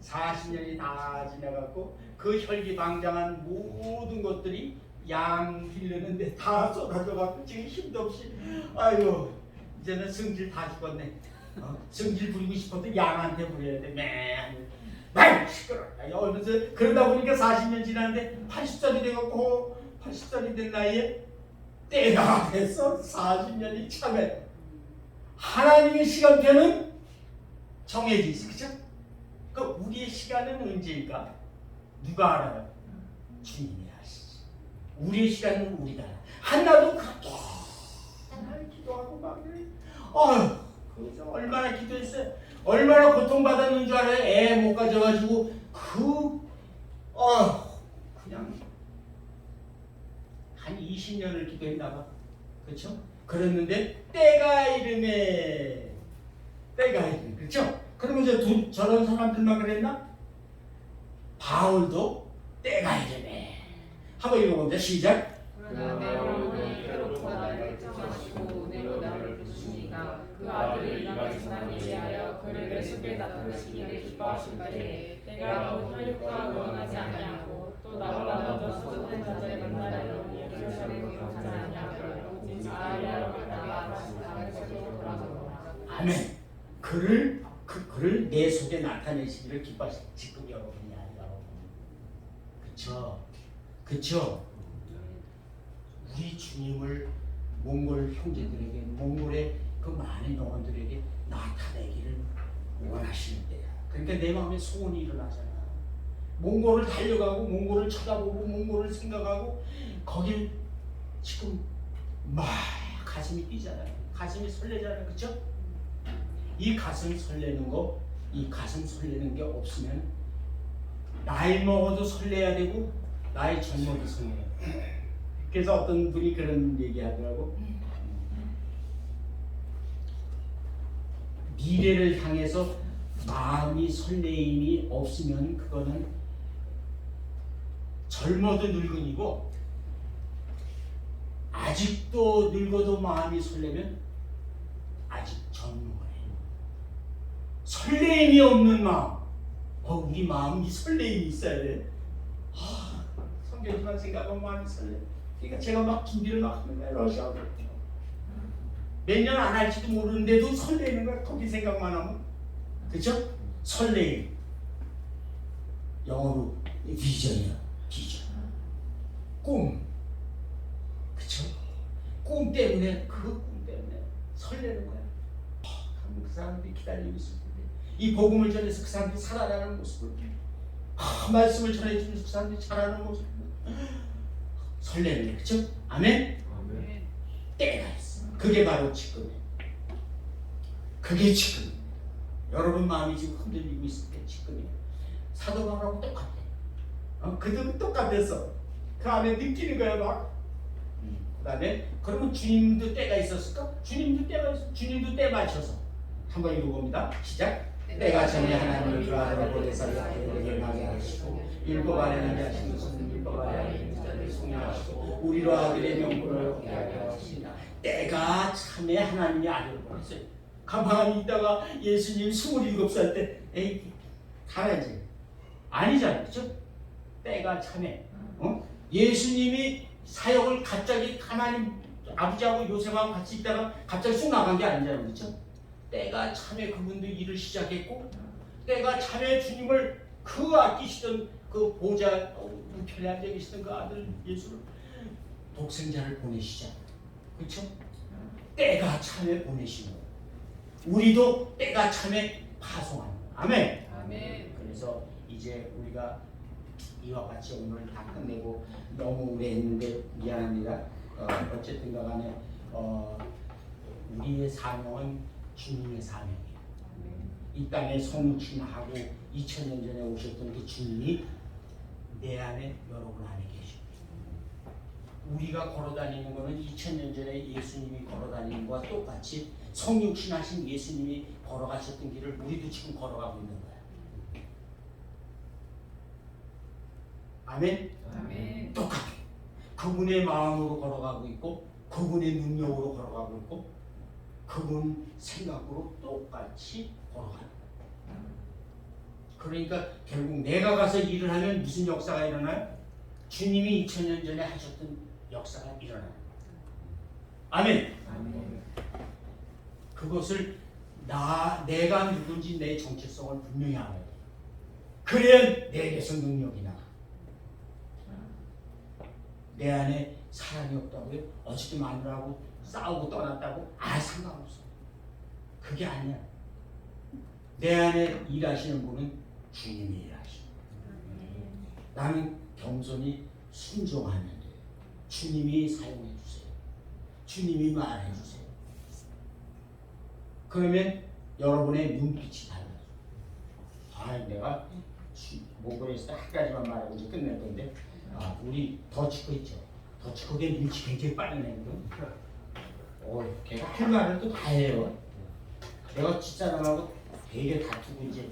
40년이 다 지나갔고 그 혈기방장한 모든 것들이 양 빌렸는데 다 쏟아져갖고 지금 힘도 없이 아유 이제는 성질 다 죽었네. 성질 부리고 싶어도 양한테 부려야 돼. 매일 시끄러워. 이러면서 그러다 보니까 40년 지났는데 80살이 돼갖고 80살이 된 나이에 때가 됐어. 40년이 참에 하나님의 시간표는 정해져 있어. 그쵸? 그러니까 우리의 시간은 언제일까? 누가 알아요? 주님이 아시지. 우리의 시간은 우리가 알아. 한나도 그렇게 기도하고 막 그래서 얼마나 기도했어요. 얼마나 고통받았는 줄 알아요. 애 못 가져가지고 그냥 한 20년을 기도했나 봐. 그렇죠? 그랬는데 때가 이르네. 그렇죠? 그러면 이제 저런 사람들만 그랬나? 바울도 때가 이르네. 한번 읽어봅니다. 시작. 그러나 내 영혼이 괴롭고 나를 쫓아가시고 은혜로 나를 부르시니 그 아들을 이방에 전하기 위하여 그를 내 속에 나타내시기를 기뻐하실 때에 내가 곧 혈육과 의논하지 아니하고 또 나보다 먼저 소속된 자들의 만나려고 예루살렘으로 가지 아니하고 오직 아하리아로 갔다가 다시 다메섹으로 돌아가노라. 아멘. 그를 내 속에 나타내시기를 기뻐하시. 지금 여러분이 아니라고. 그쵸? 우리 주님을 몽골 형제들에게, 몽골의 그 많은 영혼들에게 나타내기를 원하시는 때야. 그러니까 내 마음에 소원이 일어나잖아. 몽골을 달려가고, 몽골을 쳐다보고, 몽골을 생각하고, 거길 지금 막 가슴이 뛰잖아요. 가슴이 설레잖아요. 그쵸? 이 가슴 설레는 거, 이 가슴 설레는 게 없으면 나이 먹어도 설레야 되고 나이 젊어도 설레야 돼. 그래서 어떤 분이 그런 얘기하더라고. 미래를 향해서 마음이 설레임이 없으면 그거는 젊어도 늙은이고, 아직도 늙어도 마음이 설레면 아직 젊은 거예요. 설레임이 없는 마음. 우리 마음이 설레임이 있어야 돼. 성경지만 생각하면 마음이 설레. 그러니까 제가 막 준비를 막 하는 거예요. 러시아로. 몇 년 안 할지도 모르는데도 설레는 거야. 거기 생각만 하면. 그죠? 설레임. 영어로 비전이야. 비전. 꿈. 그쵸? 꿈 때문에, 그 꿈 때문에 설레는 거야. 그 사람들이 기다리고 있을 텐데, 이 복음을 전해서 그 사람들이 살아나는 모습을, 말씀을 전해주면서 그 사람들이 살아나는 모습을 설레는 거야. 그쵸? 아멘? 때가 있어. 그게 바로 지금이에요. 그게 지금. 여러분 마음이 지금 흔들리고 있을 때 지금이에요. 사도 바울하고 똑같아. 그들은 똑같았어. 그 안에 느끼는 거야 막. 그 다음에 그러면 주님도 때가 있었을까? 주님도 때가 있어. 주님도 때 맞춰서 한번 읽어봅니다. 시작. 때가 전에 하나님을 그 아들을 보내사 그들을 나게 하시고 율법 아래 나게 하신 것은 율법 아래 있는 자들을 속량하시고 우리로 아들의 명분을 얻게 하시니라. 때가 참에 하나님이 아들을 보냈어요. 가만히 있다가 예수님 27살 때 에이 가라지. 아니잖아요. 그렇죠? 때가 참에 예수님이 사역을 갑자기 하나님 아버지하고 요셉하고 같이 있다가 갑자기 쑥 나간 게 아니잖아요. 그렇죠? 때가 참에 그분도 일을 시작했고, 때가 참에 주님을 그 아끼시던 그 보좌 우편에 앉아 계시던 그 아들 예수를 독생자를 보내시잖아요. 그렇죠? 때가 참에 보내시는 거예요. 우리도 때가 참에 파송하는 거예요. 아멘. 아멘. 그래서 이제 우리가 이와 같이 오늘 다 끝내고 너무 오래 했는데 미안합니다. 어쨌든 간에 우리의 사명은 주님의 사명이에요. 이 땅에 성육신하고 2000년 전에 오셨던 그 주님이 내 안에 여러분 안에 계십니다. 우리가 걸어다니는 것은 2000년 전에 예수님이 걸어다니는 것과 똑같이 성육신하신 예수님이 걸어가셨던 길을 우리도 지금 걸어가고 있는 거야. 아멘? 아멘. 똑같아. 그분의 마음으로 걸어가고 있고, 그분의 능력으로 걸어가고 있고, 그분 생각으로 똑같이 걸어가는 거야. 그러니까 결국 내가 가서 일을 하면 무슨 역사가 일어나요? 주님이 2000년 전에 하셨던 역사가 일어나요. 아멘. 아멘. 그것을 내가 누군지 내 정체성을 분명히 알아야 돼. 그래야 내게서 능력이 나. 내 안에 사랑이 없다고요? 어저께 마누라하고 싸우고 떠났다고? 상관없어. 그게 아니야. 내 안에 일하시는 분은 주님이 일하시는 거예요. 나는 겸손히 순종하면 돼요. 주님이 사용해 주세요. 주님이 말해 주세요. 그러면 여러분의 눈빛이 달라져. 내가 몽골에서 한 가지만 말하고 이제 끝낼 건데, 우리 더치코 있죠. 더치코의 눈치 굉장히 빠른 애거든. 걔가 할 말을 또 다 해요. 내가 집사람하고 되게 다투고 이제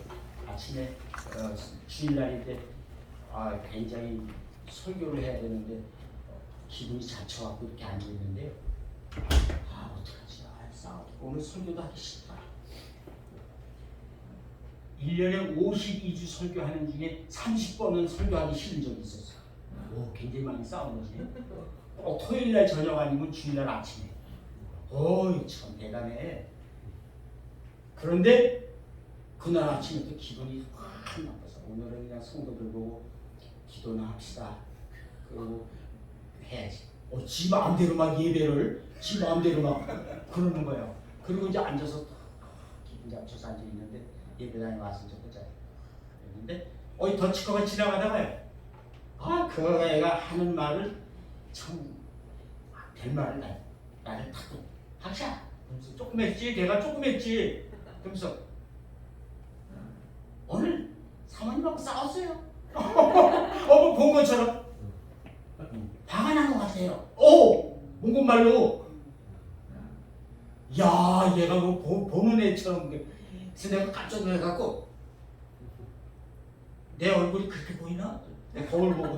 아침에 주일날일 때 굉장히 설교를 해야 되는데 기분이 자쳐갖고 이렇게 앉아있는데요. 어떡하지? 싸우고 오늘 설교도 하기 싫다. 1년에 52주 설교하는 중에 30번은 설교하기 싫은 적이 있었어. 오, 굉장히 많이 싸운 거지. 토요일날 저녁 아니면 주일날 아침에. 어이, 참 대단해. 그런데 그날 아침부터 기분이 확 나빠서 오늘은 그냥 성도들 보고 기도나 합시다. 그리고 해야지. 지 마음대로 막 예배를 지 마음대로 막 그러는 거예요. 그리고 이제 앉아서 기분 잡쳐서 앉아 있는데 예배당에 와서 이제 보자. 그랬는데 더치커가 지나가다가요. 그 애가 하는 말을 참 별 말을 나를 타고 박샤. 그러면서 조금 했지. 내가 조금 했지. 그러면서 오늘 사모님하고 싸웠어요. 뭐 본 것처럼 화가 난 것 같아요. 몽골말로. 야, 얘가 뭐 보는 애처럼. 그래서 내가 깜짝 놀라갖고 내 얼굴이 그렇게 보이나? 내 거울 보고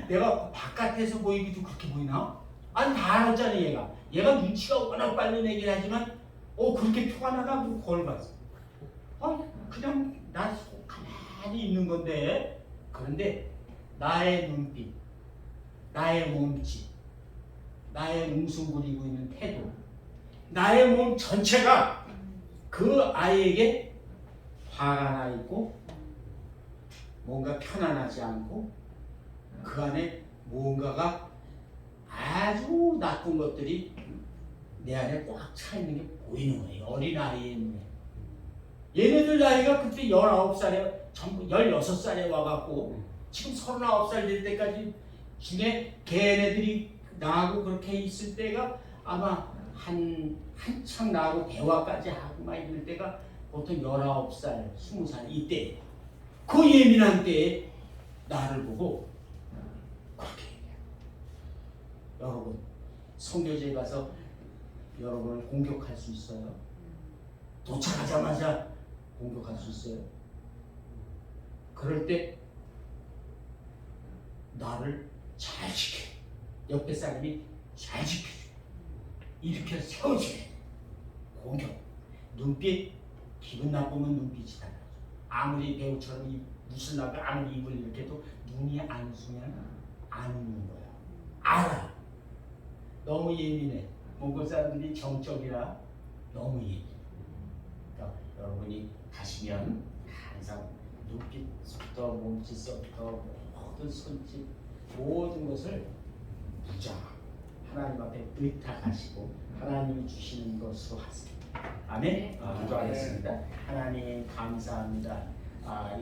내가 바깥에서 보이기도 그렇게 보이나? 아니 다 알았잖아 얘가. 얘가 눈치가 워낙 빠른 애긴 하지만 그렇게 표가 나나? 그 거울 봤어. 그냥 나 가만히 있는 건데. 그런데 나의 눈빛, 나의 몸짓, 나의 웅숭거리고 있는 태도, 나의 몸 전체가 그 아이에게 화가 나 있고 뭔가 편안하지 않고 그 안에 무언가가 아주 나쁜 것들이 내 안에 꽉 차 있는 게 보이는 거예요. 어린아이의 눈에. 얘네들 나이가 그때 19살에 전부 16살에 와갖고 지금 39살 될 때까지 중에 걔네들이 나하고 그렇게 있을 때가 아마 한창 나하고 대화까지 하고 막 이럴 때가 보통 19살, 20살 이때 그 예민한 때에 나를 보고 그렇게 얘기해요. 여러분 성교제에 가서 여러분을 공격할 수 있어요? 도착하자마자 공격할 수 있어요? 그럴 때 나를 잘 지켜. 옆에 사람이 잘 지켜줘. 이렇게 세워줘야 돼. 공격. 눈빛, 기분 나쁘면 눈빛이 달라져. 아무리 배우처럼 무슨 나고 아무리 입을 이렇게 해도 눈이 안 쓰면 안 웃는 거야. 알아. 너무 예민해. 몽골 사람들이 정적이라 너무 예민해. 그러니까 여러분이 가시면 항상 눈빛부터 몸짓부터 모든 손짓 모든 것을 무장 하나님 앞에 의탁하시고 하나님이 주시는 것으로 하세요. 아멘. 기도하겠습니다. 하나님 감사합니다.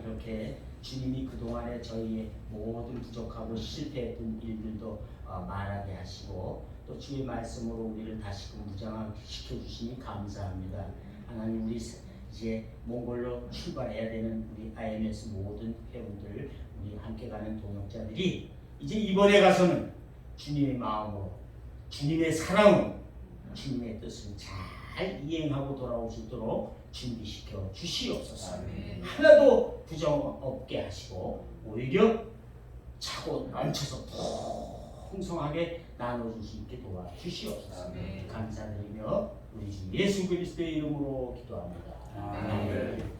이렇게 주님이 그동안에 저희의 모든 부족하고 실패했던 일들도 말하게 하시고 또 주의 말씀으로 우리를 다시금 무장시켜 주시니 감사합니다. 하나님 우리 이제 몽골로 출발해야 되는 우리 IMS 모든 회원들 우리 함께 가는 동역자들이 이제 이번에 가서는 주님의 마음으로 주님의 사랑으로 주님의 뜻을 잘 이행하고 돌아올 수 있도록 준비시켜 주시옵소서. 하나도 부정 없게 하시고 오히려 차고 넘쳐서 풍성하게 나눠줄 수 있게 도와주시옵소서. 감사드리며 우리 주 예수 그리스도의 이름으로 기도합니다. 아멘.